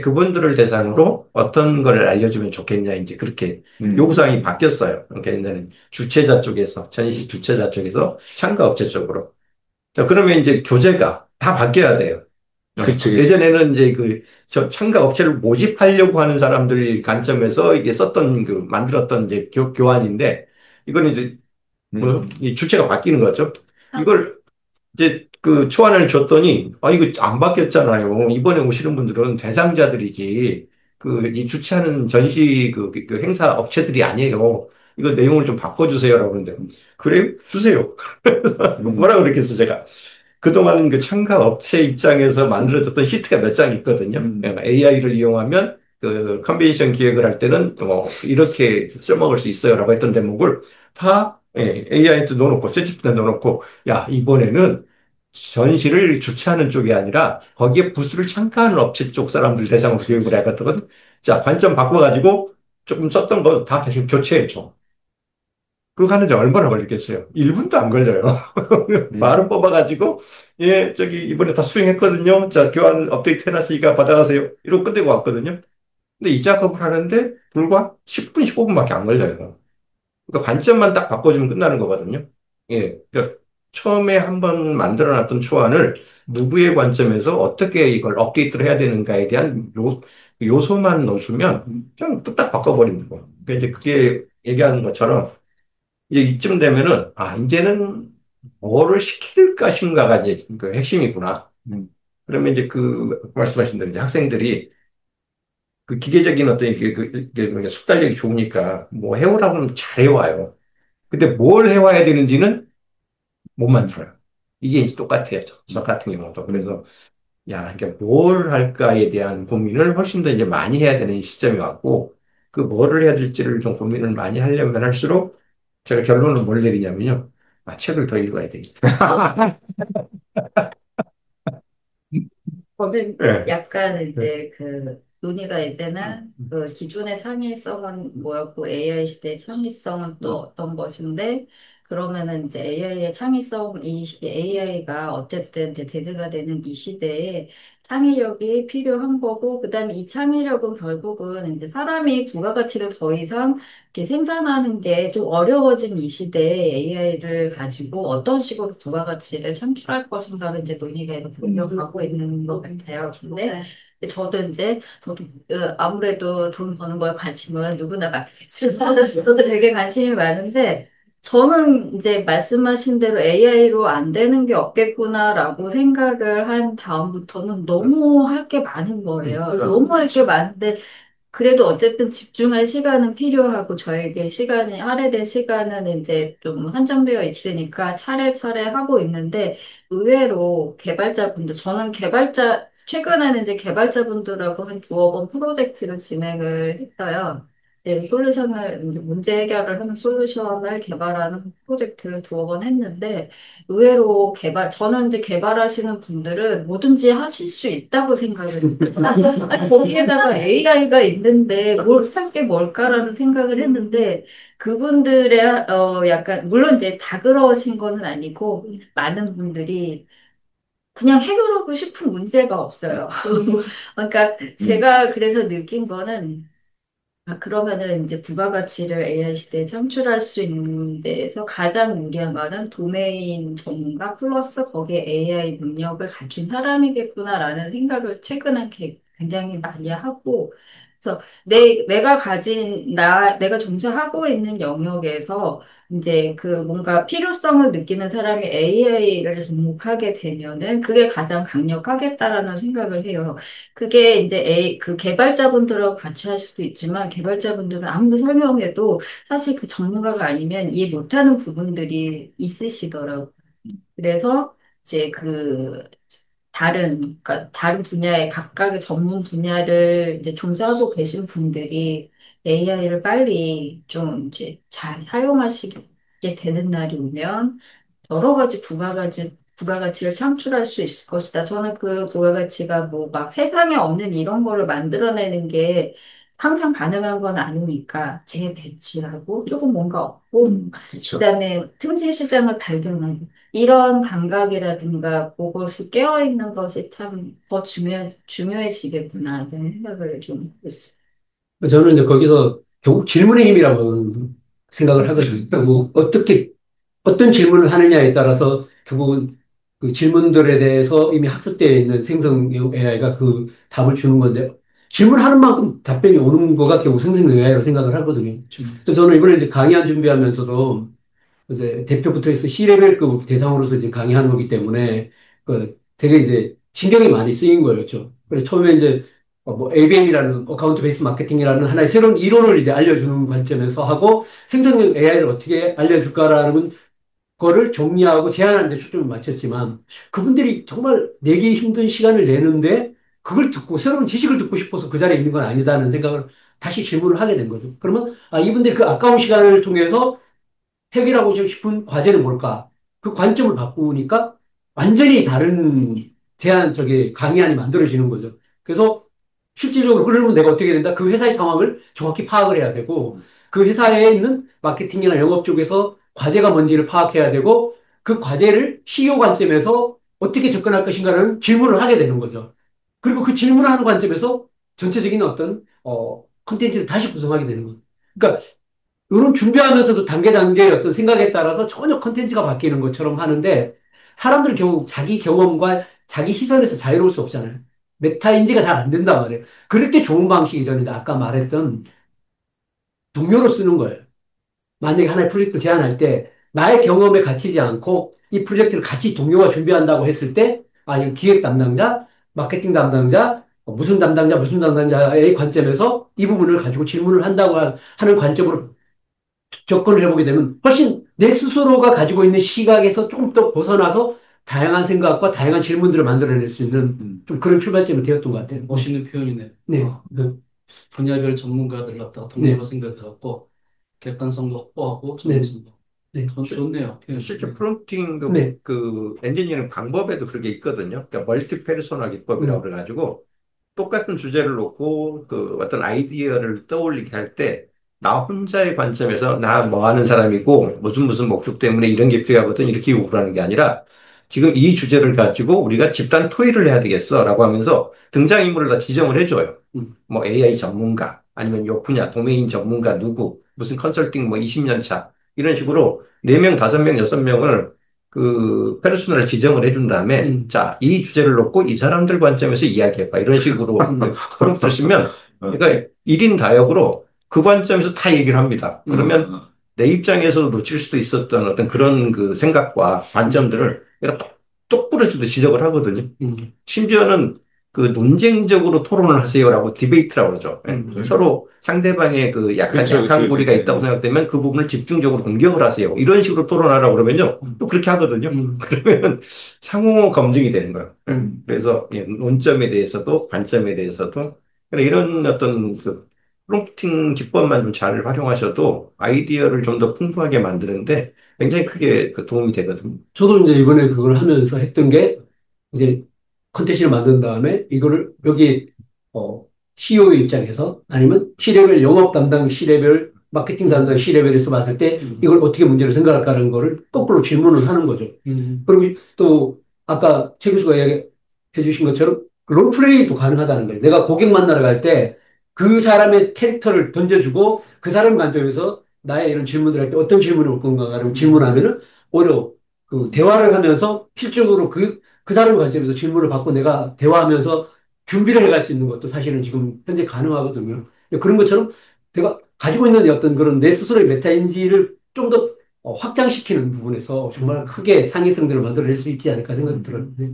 그분들을 대상으로 어떤 거를 알려주면 좋겠냐 이제 그렇게 요구사항이 바뀌었어요. 그러니까 옛날에는 주최자 쪽에서 전시 주최자 쪽에서 참가 업체 쪽으로. 자, 그러면 이제 교재가 다 바뀌어야 돼요. 그치, 그치. 예전에는 이제 저 참가 업체를 모집하려고 하는 사람들 관점에서 이게 썼던 만들었던 이제 교환인데 이거는 이제 이 주체가 바뀌는 거죠. 이걸 이제 그 초안을 줬더니 이거 안 바뀌었잖아요. 이번에 오시는 분들은 대상자들이지 이 주최하는 전시 그 행사 업체들이 아니에요. 이거 내용을 좀 바꿔주세요라고 그러는데 그래 주세요. 뭐라 그랬겠어 제가. 그동안 그 참가 업체 입장에서 만들어졌던 시트가 몇 장 있거든요. AI를 이용하면 그 컨벤션 기획을 할 때는 뭐 이렇게 써먹을 수 있어요라고 했던 대목을 다 AI한테 넣어놓고 챗GPT에 넣어놓고 야 이번에는 전시를 주최하는 쪽이 아니라 거기에 부스를 참가하는 업체 쪽 사람들 대상으로 교육을 해갔거든. 자 관점 바꿔가지고 조금 썼던 거 다 다시 교체해줘. 그거 하는데 얼마나 걸리겠어요? 1분도 안 걸려요. 바로 뽑아가지고, 예, 저기, 이번에 다 수행했거든요. 자, 교환 업데이트 해놨으니까 받아가세요. 이러고 끝내고 왔거든요. 근데 이 작업을 하는데 불과 10분, 15분밖에 안 걸려요. 그러니까 관점만 딱 바꿔주면 끝나는 거거든요. 예. 그러니까 처음에 한번 만들어놨던 초안을 누구의 관점에서 어떻게 이걸 업데이트를 해야 되는가에 대한 요소만 넣어주면 그냥 뚝딱 바꿔버리는 거예요. 그러니까 이제 그게 얘기하는 것처럼 이제 이쯤 되면은, 이제는 뭐를 시킬 것인가가 이제 그 핵심이구나. 그러면 이제 말씀하신 대로 이제 학생들이 그 기계적인 어떤 이게 뭐냐, 숙달력이 좋으니까 뭐 해오라고 하면 잘 해와요. 근데 뭘 해와야 되는지는 못 만들어요. 이게 이제 똑같아요. 저 같은 경우도. 그래서, 야, 그러니까 뭘 할까에 대한 고민을 훨씬 더 이제 많이 해야 되는 시점이 왔고, 그 뭐를 해야 될지를 좀 고민을 많이 하려면 할수록 제가 결론을 뭘 내리냐면요. 책을 더 읽어야 되겠다. 저는 네. 약간 네. 이제 그 논의가 이제는 그 기존의 창의성은 뭐였고 AI 시대의 창의성은 또 어떤 것인데 그러면은 이제 AI의 창의성 이 AI가 어쨌든 이제 대세가 되는 이 시대에 창의력이 필요한 거고 그다음에 이 창의력은 결국은 이제 사람이 부가가치를 더 이상 이렇게 생산하는 게 좀 어려워진 이 시대에 AI를 가지고 어떤 식으로 부가가치를 창출할 것인가를 이제 논의가 이렇게 돌려가고 있는 것 같아요. 근데 저도 아무래도 돈 버는 거에 관심은 누구나 많겠지만 저도 되게 관심이 많은데 저는 이제 말씀하신 대로 AI로 안 되는 게 없겠구나라고 생각을 한 다음부터는 너무 할 게 많은 거예요. 너무 할 게 많은데 그래도 어쨌든 집중할 시간은 필요하고 저에게 시간이 할애된 시간은 이제 좀 한정되어 있으니까 차례차례 하고 있는데 의외로 저는 최근에는 이제 개발자분들하고 한 두어 번 프로젝트를 진행을 했어요. 네, 이제 문제 해결을 하는 솔루션을 개발하는 프로젝트를 두어 번 했는데 의외로 저는 이제 개발하시는 분들은 뭐든지 하실 수 있다고 생각을 해요. 아니, 거기에다가 AI가 있는데 뭘 할 게 뭘까라는 생각을 했는데 그분들의 약간 물론 이제 다 그러신 거는 아니고 많은 분들이 그냥 해결하고 싶은 문제가 없어요. 그러니까 제가 그래서 느낀 거는 그러면은 이제 부가가치를 AI 시대에 창출할 수 있는 데에서 가장 유리한 거는 도메인 전문가 플러스 거기에 AI 능력을 갖춘 사람이겠구나라는 생각을 최근에 굉장히 많이 하고, 그래서 내가 종사하고 있는 영역에서 이제 그 뭔가 필요성을 느끼는 사람이 AI를 접목하게 되면은 그게 가장 강력하겠다라는 생각을 해요. 그게 이제 그 개발자분들하고 같이 할 수도 있지만 개발자분들은 아무리 설명해도 사실 그 전문가가 아니면 이해 못하는 부분들이 있으시더라고요. 그래서 이제 그러니까 다른 분야의 각각의 전문 분야를 이제 종사하고 계신 분들이 AI를 빨리 좀 이제 잘 사용하시게 되는 날이 오면 여러 가지 부가가치를 창출할 수 있을 것이다. 저는 그 부가가치가 뭐 막 세상에 없는 이런 거를 만들어내는 게 항상 가능한 건 아니니까 재배치하고 조금 뭔가 얻고 그렇죠. 그다음에 틈새 시장을 발견하고 이런 감각이라든가 그것이 깨어있는 것이 참 더 중요해지겠구나 그런 생각을 좀 하고 있어요. 저는 이제 거기서 결국 질문의 힘이라고 생각을 하거든요. 뭐 어떤 질문을 하느냐에 따라서 결국은 그 질문들에 대해서 이미 학습되어 있는 생성형 AI가 그 답을 주는 건데 질문하는 만큼 답변이 오는 거가 결국 생성형 AI라고 생각을 하거든요. 그래서 저는 이번에 이제 강의안 준비하면서도 이제 대표부터 해서 C레벨급 대상으로서 이제 강의하는 거기 때문에 그 되게 이제 신경이 많이 쓰인 거였죠. 그래서 처음에 이제 뭐 ABM이라는 어카운트 베이스 마케팅이라는 하나의 새로운 이론을 이제 알려주는 관점에서 하고 생성형 AI를 어떻게 알려줄까라는 거를 정리하고 제안하는 데 초점을 맞췄지만 그분들이 정말 내기 힘든 시간을 내는데 그걸 듣고 새로운 지식을 듣고 싶어서 그 자리에 있는 건 아니다는 생각을 다시 질문을 하게 된 거죠. 그러면 이분들이 그 아까운 시간을 통해서 해결하고 싶은 과제는 뭘까? 그 관점을 바꾸니까 완전히 다른 강의안이 만들어지는 거죠. 그래서 실질적으로 그러면 내가 어떻게 된다? 그 회사의 상황을 정확히 파악을 해야 되고, 그 회사에 있는 마케팅이나 영업 쪽에서 과제가 뭔지를 파악해야 되고, 그 과제를 CEO 관점에서 어떻게 접근할 것인가라는 질문을 하게 되는 거죠. 그리고 그 질문을 하는 관점에서 전체적인 컨텐츠를 다시 구성하게 되는 거죠. 그러니까 이런 준비하면서도 단계 단계의 어떤 생각에 따라서 전혀 컨텐츠가 바뀌는 것처럼 하는데 사람들은 결국 자기 경험과 자기 시선에서 자유로울 수 없잖아요. 메타 인지가 잘 안 된단 말이에요. 그럴 때 좋은 방식이 저는 아까 말했던 동료로 쓰는 거예요. 만약에 하나의 프로젝트 제안할 때 나의 경험에 갇히지 않고 이 프로젝트를 같이 동료가 준비한다고 했을 때 이건 기획 담당자, 마케팅 담당자, 무슨 담당자의 관점에서 이 부분을 가지고 질문을 한다고 하는 관점으로 접근을 해보게 되면 훨씬 내 스스로가 가지고 있는 시각에서 조금 더 벗어나서 다양한 생각과 다양한 질문들을 만들어낼 수 있는 좀 그런 출발점이 되었던 것 같아요. 멋있는 표현이네. 네. 분야별 전문가들 갖다가 네. 동료로 생각해갖고 객관성도 확보하고 네. 전문성도. 네. 좋네요. 예. 실제 프롬프팅 네. 그 엔지니어링 방법에도 그게 있거든요. 그러니까 멀티 페르소나 기법이라고 그래가지고 똑같은 주제를 놓고 그 어떤 아이디어를 떠올리게 할 때 나 혼자의 관점에서 나 뭐 하는 사람이고 무슨 목적 때문에 이런 게 필요하거든 이렇게 요구를 하는 게 아니라 지금 이 주제를 가지고 우리가 집단 토의를 해야 되겠어라고 하면서 등장인물을 다 지정을 해줘요. 뭐 AI 전문가 아니면 요 분야 도메인 전문가 누구 무슨 컨설팅 뭐 20년 차 이런 식으로 4명, 5명, 6명을 그 페르소나를 지정을 해준 다음에 자, 이 주제를 놓고 이 사람들 관점에서 이야기해봐. 이런 식으로 프롬프트를 쓰면 그러니까 1인 다역으로 그 관점에서 다 얘기를 합니다. 그러면 내 입장에서도 놓칠 수도 있었던 어떤 그런 그 생각과 관점들을 내가 똑부러지도 지적을 하거든요. 심지어는 그 논쟁적으로 토론을 하세요라고 디베이트라고 그러죠. 서로 상대방의 그 약간 그쵸, 약한 그쵸, 고리가 그쵸. 있다고 생각되면 그 부분을 집중적으로 공격을 하세요. 이런 식으로 토론하라고 그러면요. 또 그렇게 하거든요. 그러면 상호 검증이 되는 거예요. 그래서 예, 논점에 대해서도 관점에 대해서도 이런 어떤 그 프롬프팅 기법만 좀 잘 활용하셔도 아이디어를 좀 더 풍부하게 만드는데 굉장히 크게 그 도움이 되거든요. 저도 이제 이번에 그걸 하면서 했던 게 이제 컨텐츠를 만든 다음에 이거를 여기 CEO 입장에서 아니면 C레벨 영업 담당 C레벨 마케팅 담당 C레벨에서 봤을 때 이걸 어떻게 문제를 생각할까라는 거를 거꾸로 질문을 하는 거죠. 그리고 또 아까 최 교수가 이야기해 주신 것처럼 롤플레이도 가능하다는 거예요. 내가 고객 만나러 갈 때 그 사람의 캐릭터를 던져주고 그 사람 관점에서 나의 이런 질문을 할 때 어떤 질문이 올 건가를 질문하면은 오히려 그 대화를 하면서 실적으로 그 사람 관점에서 질문을 받고 내가 대화하면서 준비를 해갈 수 있는 것도 사실은 지금 현재 가능하거든요. 그런 것처럼 내가 가지고 있는 어떤 그런 내 스스로의 메타인지를 좀 더 확장시키는 부분에서 정말 크게 상위성들을 만들어낼 수 있지 않을까 생각이 들어요. 네.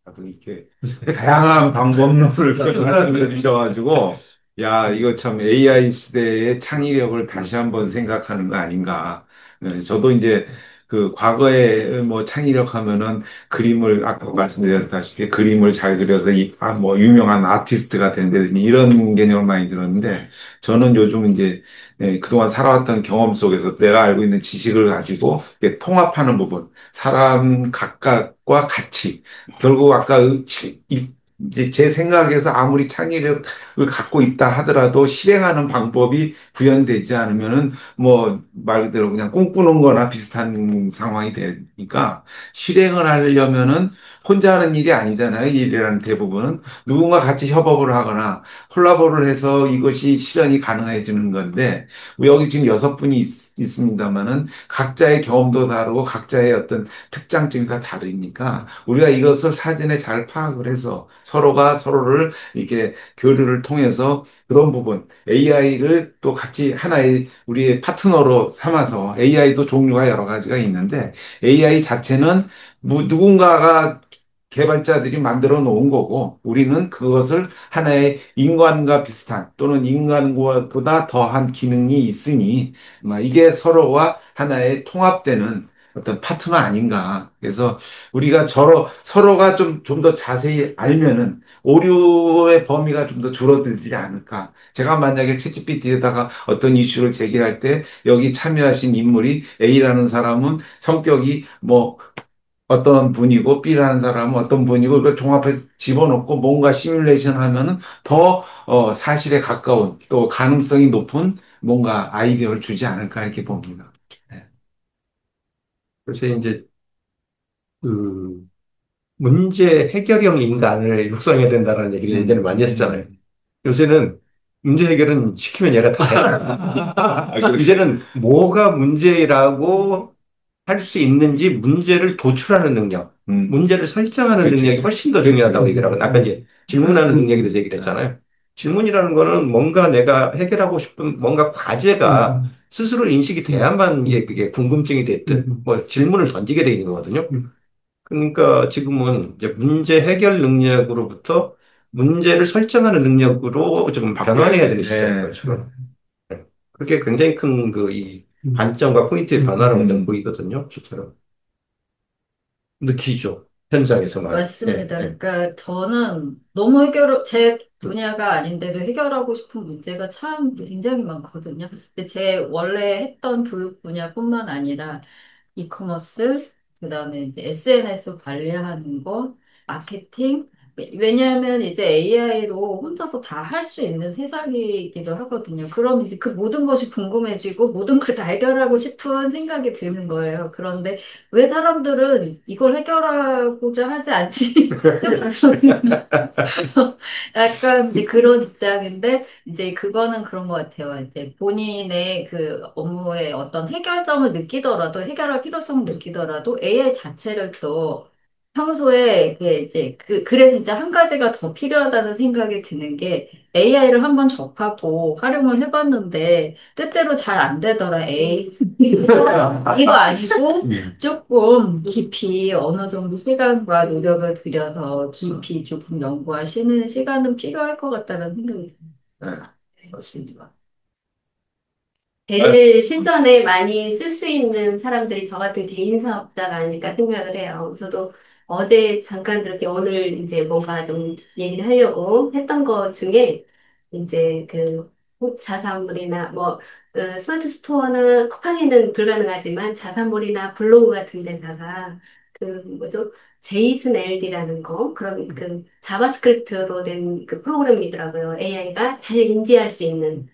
나도 이렇게 다양한 방법론을 말씀해 주셔가지고, 야, 이거 참 AI 시대의 창의력을 다시 한번 생각하는 거 아닌가. 네, 저도 이제 그 과거에 뭐 창의력 하면은 그림을, 아까 말씀드렸다시피 그림을 잘 그려서 뭐 유명한 아티스트가 된다든지 이런 개념을 많이 들었는데, 저는 요즘 이제 그동안 살아왔던 경험 속에서 내가 알고 있는 지식을 가지고 이렇게 통합하는 부분, 사람 각각과 같이, 결국 아까 이제 제 생각에서 아무리 창의력을 갖고 있다 하더라도 실행하는 방법이 구현되지 않으면은 뭐 말 그대로 그냥 꿈꾸는 거나 비슷한 상황이 되니까, 실행을 하려면은 혼자 하는 일이 아니잖아요. 이 일이라는 대부분은 누군가 같이 협업을 하거나 콜라보를 해서 이것이 실현이 가능해지는 건데, 여기 지금 6분이 있습니다만은 각자의 경험도 다르고 각자의 어떤 특장점이 다 다르니까 우리가 이것을 사전에 잘 파악을 해서 서로가 서로를 이렇게 교류를 통해서 그런 부분, AI를 또 같이 하나의 우리의 파트너로 삼아서, AI도 종류가 여러 가지가 있는데 AI 자체는 누군가가 개발자들이 만들어 놓은 거고, 우리는 그것을 하나의 인간과 비슷한 또는 인간보다 더한 기능이 있으니 이게 서로와 하나의 통합되는 어떤 파트너 아닌가. 그래서 우리가 서로가 좀 더 자세히 알면은 오류의 범위가 좀 더 줄어들지 않을까. 제가 만약에 챗GPT에다가 어떤 이슈를 제기할 때 여기 참여하신 인물이 A라는 사람은 성격이 뭐 어떤 분이고 B라는 사람은 어떤 분이고 이걸 종합해서 집어넣고 뭔가 시뮬레이션 하면은 더 사실에 가까운 또 가능성이 높은 뭔가 아이디어를 주지 않을까 이렇게 봅니다. 네. 그래서 이제 그 문제 해결형 인간을 육성해야 된다는 얘기를 예전에 많이 했잖아요. 요새는 문제 해결은 시키면 얘가 다 해. 이제는 뭐가 문제라고 할 수 있는지 문제를 도출하는 능력, 문제를 설정하는 그치, 능력이 그치. 훨씬 더 그치. 중요하다고 얘기를 하고, 아까 이제 질문하는 능력에 대해서 얘기를 했잖아요. 질문이라는 거는 뭔가 내가 해결하고 싶은 뭔가 과제가 스스로 인식이 돼야만 이게 그게 궁금증이 됐든 뭐 질문을 던지게 돼 있는 거거든요. 그러니까 지금은 이제 문제 해결 능력으로부터 문제를 설정하는 능력으로 좀 변환해야 되는 시점인 네. 거죠. 네. 그게 굉장히 큰 그 이 관점과 포인트의 변화라고 저는 보이거든요, 실제로. 느끼죠, 현장에서만. 맞습니다. 예, 예. 그러니까 저는 너무 해결을 제 분야가 아닌데도 해결하고 싶은 문제가 참 굉장히 많거든요. 근데 제 원래 했던 교육 분야뿐만 아니라 이커머스, 그다음에 이제 SNS 관리하는 거, 마케팅. 왜냐하면 이제 AI로 혼자서 다 할 수 있는 세상이기도 하거든요. 그럼 이제 그 모든 것이 궁금해지고 모든 걸 다 해결하고 싶은 생각이 드는 거예요. 그런데 왜 사람들은 이걸 해결하고자 하지 않지? 약간 이제 그런 입장인데, 이제 그거는 그런 것 같아요. 이제 본인의 그 업무의 어떤 해결점을 느끼더라도, 해결할 필요성을 느끼더라도 AI 자체를 또 평소에 이게 이제 그래서 이제 한 가지가 더 필요하다는 생각이 드는 게 AI를 한번 접하고 활용을 해봤는데 뜻대로 잘 안 되더라. 에이. 이거 아니고 조금 깊이 어느 정도 시간과 노력을 들여서 깊이 조금 연구하시는 시간은 필요할 것 같다는 생각이 네, 맞습니다. 제일 실전에 많이 쓸 수 있는 사람들이 저 같은 개인 사업자가 아닐까 생각을 해요. 저도 어제 잠깐 그렇게 오늘 이제 뭔가 좀 얘기를 하려고 했던 것 중에 이제 그 자사몰이나 뭐 스마트 스토어나 쿠팡에는 불가능하지만 자사몰이나 블로그 같은 데다가 그 뭐죠? 제이슨 LD라는 거 그런 그 자바스크립트로 된 그 프로그램이더라고요. AI가 잘 인지할 수 있는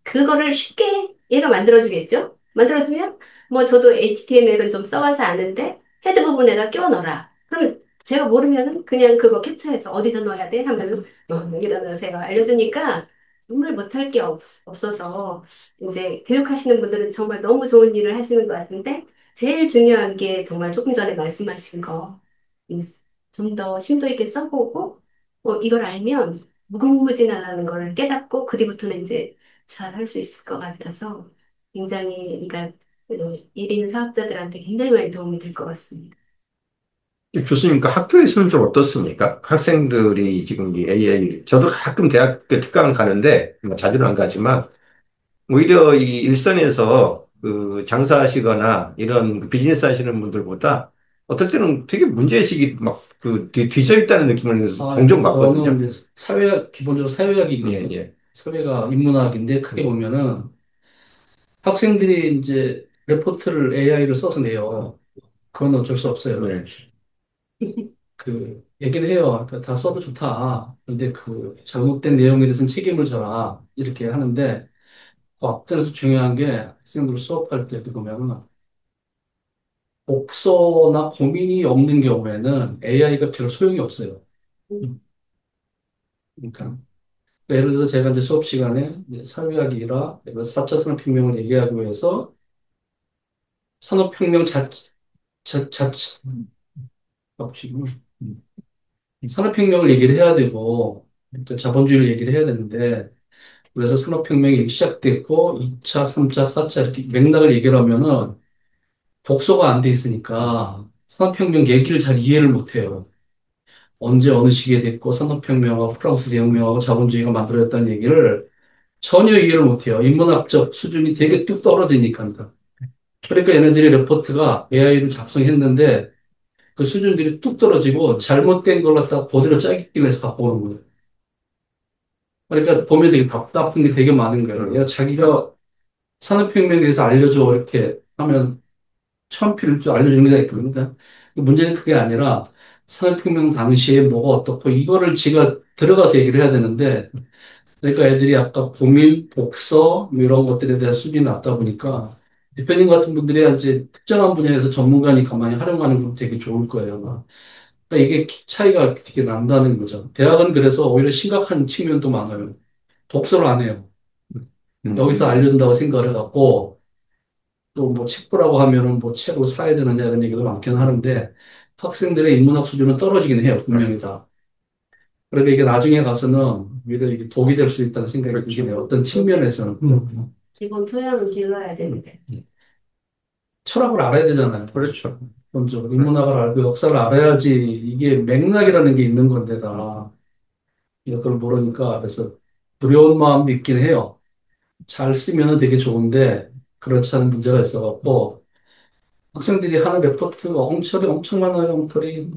그거를 쉽게 얘가 만들어주겠죠? 만들어주면 뭐 저도 HTML을 좀 써와서 아는데 헤드 부분에다 끼워 넣어라. 그러면 제가 모르면은 그냥 그거 캡처해서 어디다 넣어야 돼? 하면은 여기다 넣으세요. 알려주니까 정말 못할 게 없어서 이제 교육하시는 분들은 정말 너무 좋은 일을 하시는 것 같은데 제일 중요한 게 정말 조금 전에 말씀하신 거. 좀 더 심도 있게 써보고 이걸 알면 무궁무진하다는 걸 깨닫고 그 뒤부터는 이제 잘 할 수 있을 것 같아서 굉장히 그러니까 그 1인 사업자들한테 굉장히 많이 도움이 될 것 같습니다. 교수님, 그 학교에서는 좀 어떻습니까? 학생들이 지금 이 AI, 저도 가끔 대학교 특강을 가는데, 뭐 자주는 안 가지만, 오히려 이 일선에서 그 장사하시거나 이런 그 비즈니스 하시는 분들보다 어떨 때는 되게 문제의식이 막 그 뒤져 있다는 느낌을 종종 받거든요. 저는 이제 사회, 기본적으로 예, 사회학이거든요. 예. 사회가 인문학인데 크게 보면은 학생들이 이제 레포트를 AI를 써서 내요. 그건 어쩔 수 없어요. 네. 그 얘기를 해요. 그러니까 다 써도 좋다. 근데 그 잘못된 내용에 대해서는 책임을 져라. 이렇게 하는데 그 앞들에서 중요한 게 학생들 수업할 때 보면은 독서나 고민이 없는 경우에는 AI가 별로 소용이 없어요. 그러니까 예를 들어서 제가 이제 수업 시간에 이제 사회학이라 4차 산업혁명을 얘기하기 위해서 산업혁명 자, 산업혁명을 얘기를 해야 되고, 그러니까 자본주의를 얘기를 해야 되는데, 그래서 산업혁명이 시작됐고, 2차, 3차, 4차 이렇게 맥락을 얘기를 하면은 독서가 안 돼 있으니까 산업혁명 얘기를 잘 이해를 못 해요. 언제 어느 시기에 됐고, 산업혁명하고 프랑스 대혁명하고 자본주의가 만들어졌다는 얘기를 전혀 이해를 못 해요. 인문학적 수준이 되게 뚝 떨어지니까. 그러니까 얘네들이 레포트가 AI를 작성했는데 그 수준들이 뚝 떨어지고 잘못된 걸 갖다가 그대로 짜기 위해서 갖고 오는 거예요. 그러니까 보면 되게 답답한 게 되게 많은 거예요. 야, 자기가 산업혁명에 대해서 알려줘. 이렇게 하면 천필을 좀 알려주는 게 있거든요. 그러니까 문제는 그게 아니라 산업혁명 당시에 뭐가 어떻고 이거를 지가 들어가서 얘기를 해야 되는데 그러니까 애들이 아까 고민, 독서 뭐 이런 것들에 대한 수준이 낮다 보니까 대표님 같은 분들이 이제 특정한 분야에서 전문가니까 많이 활용하는 건 되게 좋을 거예요. 그러니까 이게 차이가 되게 난다는 거죠. 대학은 그래서 오히려 심각한 측면도 많아요. 독서를 안 해요. 여기서 알려준다고 생각을 해갖고 또 뭐 책 보라고 하면은 뭐 책을 사야 되느냐 이런 얘기도 많긴 하는데 학생들의 인문학 수준은 떨어지긴 해요. 분명히 다. 그러니까 이게 나중에 가서는 오히려 이게 독이 될 수 있다는 생각이 들긴 해요. 어떤 측면에서는. 기본 소양은 길러야 되는데. 철학을 알아야 되잖아요. 그렇죠. 먼저 인문학을 알고 역사를 알아야지 이게 맥락이라는 게 있는 건데다 이걸 모르니까 그래서 두려운 마음도 있긴 해요. 잘 쓰면은 되게 좋은데 그렇지 않은 문제가 있어갖고 학생들이 하는 레포트가 엉터리 엄청 많아요. 엉터리.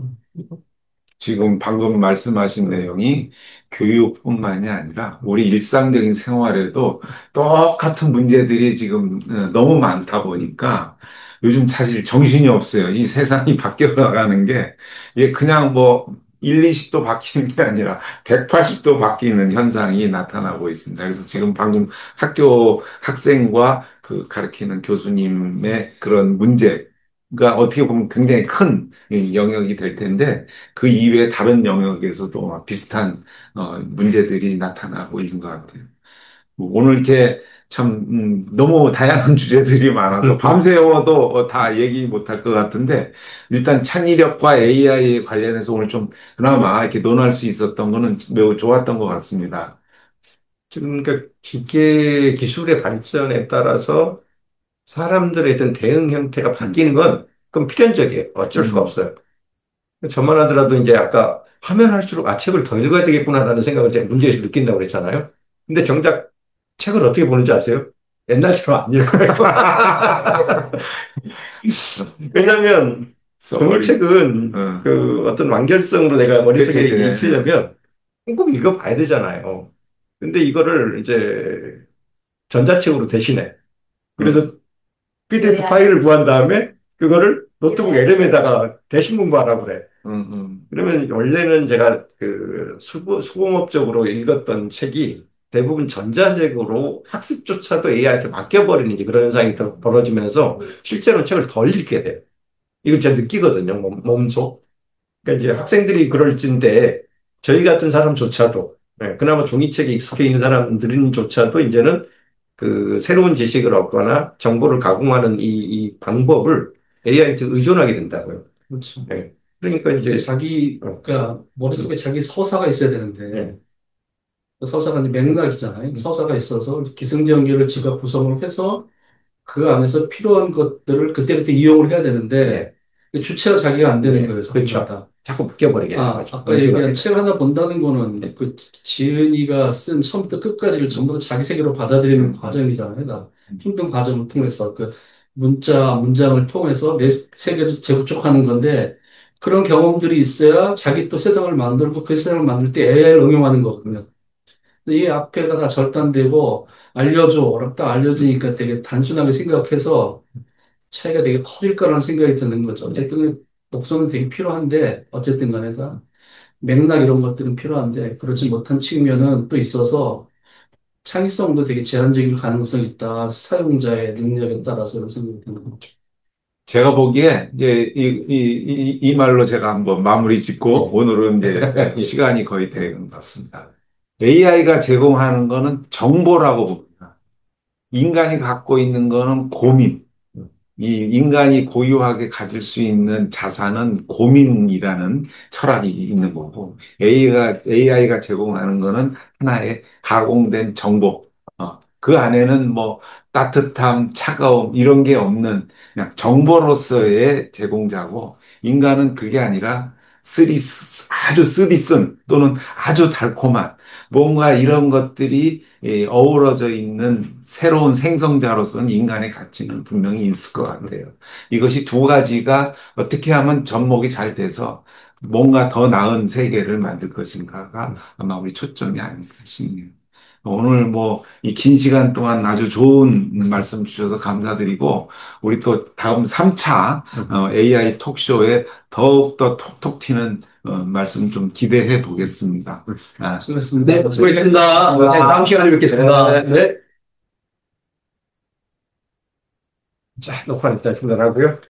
지금 방금 말씀하신 내용이 교육뿐만이 아니라 우리 일상적인 생활에도 똑같은 문제들이 지금 너무 많다 보니까 요즘 사실 정신이 없어요. 이 세상이 바뀌어 나가는 게 이게 그냥 뭐 1, 20도 바뀌는 게 아니라 180도 바뀌는 현상이 나타나고 있습니다. 그래서 지금 방금 학교 학생과 그 가르치는 교수님의 그런 문제가 어떻게 보면 굉장히 큰 영역이 될 텐데 그 이외에 다른 영역에서도 비슷한 문제들이 나타나고 있는 것 같아요. 뭐 오늘 이렇게 참 너무 다양한 주제들이 많아서 밤새워도 다 얘기 못할 것 같은데 일단 창의력과 AI 관련해서 오늘 좀 그나마 이렇게 논할 수 있었던 거는 매우 좋았던 것 같습니다. 지금 그 기계 기술의 발전에 따라서 사람들의 어떤 대응 형태가 바뀌는 건 그건 필연적이에요. 어쩔 수가 음, 없어요. 저만 하더라도 이제 아까 하면 할수록 책을 더 읽어야 되겠구나라는 생각을 제가 문제에서 느낀다고 그랬잖아요. 근데 정작 책을 어떻게 보는지 아세요? 옛날처럼 안 읽어요. 왜냐면 sorry. 종이책은 어, 그 어떤 완결성으로 내가 머릿속에 그치, 그치. 익히려면 꼭 읽어봐야 되잖아요. 근데 이거를 이제 전자책으로 대신해. 응, 그래서 PDF 파일을 구한 다음에 그거를 노트북 LM에다가 대신 공부하라고 그래. 응, 응. 그러면 원래는 제가 그 수공업적으로 읽었던 책이 대부분 전자책으로 학습조차도 AI한테 맡겨버리는 이제 그런 현상이 벌어지면서 실제로 책을 덜 읽게 돼요. 이걸 제가 느끼거든요, 몸소. 그러니까 이제 학생들이 그럴진데 저희 같은 사람조차도 그나마 종이책에 익숙해 있는 사람들은조차도 이제는 그 새로운 지식을 얻거나 정보를 가공하는 이 방법을 AI한테 의존하게 된다고요. 그렇죠. 네. 그러니까 이제 자기가 머릿속에 자기 서사가 있어야 되는데 네. 그 서사가 이제 맥락이잖아요. 서사가 있어서 기승전결을 지가 구성을 해서 그 안에서 필요한 것들을 그때그때 이용을 해야 되는데 네. 그 주체가 자기가 안 되는 네. 거예요, 그렇죠. 전부 자꾸 묶여버리게 되는 아, 거죠. 아까 의존하게 얘기한 되는 책 하나 본다는 거는 그 지은이가 쓴 처음부터 끝까지를 전부 다 자기 세계로 받아들이는 과정이잖아요. 나 힘든 과정을 통해서 그 문장을 통해서 내 세계를 재구축하는 건데 그런 경험들이 있어야 자기 또 세상을 만들고 그 세상을 만들 때 AI를 응용하는 거거든요. 근데 이 앞에가 다 절단되고 알려줘, 어렵다 알려주니까 되게 단순하게 생각해서 차이가 되게 커질 거라는 생각이 드는 거죠. 어쨌든 독서는 되게 필요한데 어쨌든 간에 다 맥락 이런 것들은 필요한데 그렇지 못한 측면은 또 있어서 창의성도 되게 제한적일 가능성이 있다. 사용자의 능력에 따라서 그런 생각이 드는 거죠. 제가 보기에 이제 이 말로 제가 한번 마무리 짓고 오늘은 이제 예. 시간이 거의 된 것 같습니다. AI가 제공하는 거는 정보라고 봅니다. 인간이 갖고 있는 거는 고민. 이 인간이 고유하게 가질 수 있는 자산은 고민이라는 철학이 있는 거고, AI가 제공하는 거는 하나의 가공된 정보. 그 안에는 뭐 따뜻함, 차가움, 이런 게 없는 그냥 정보로서의 제공자고, 인간은 그게 아니라 아주 쓰디쓴 또는 아주 달콤한 뭔가 이런 것들이 어우러져 있는 새로운 생성자로서는 인간의 가치는 분명히 있을 것 같아요. 이것이 두 가지가 어떻게 하면 접목이 잘 돼서 뭔가 더 나은 세계를 만들 것인가가 아마 우리 초점이 아닐까 싶네요. 오늘 뭐 이 긴 시간 동안 아주 좋은 말씀 주셔서 감사드리고 우리 또 다음 3차 AI 톡쇼에 더욱더 톡톡 튀는 말씀 좀 기대해 보겠습니다. 아, 수고했습니다. 네, 수고했습니다. 네, 다음 시간에 뵙겠습니다. 네. 네. 자, 녹화는 일단 중단하고요.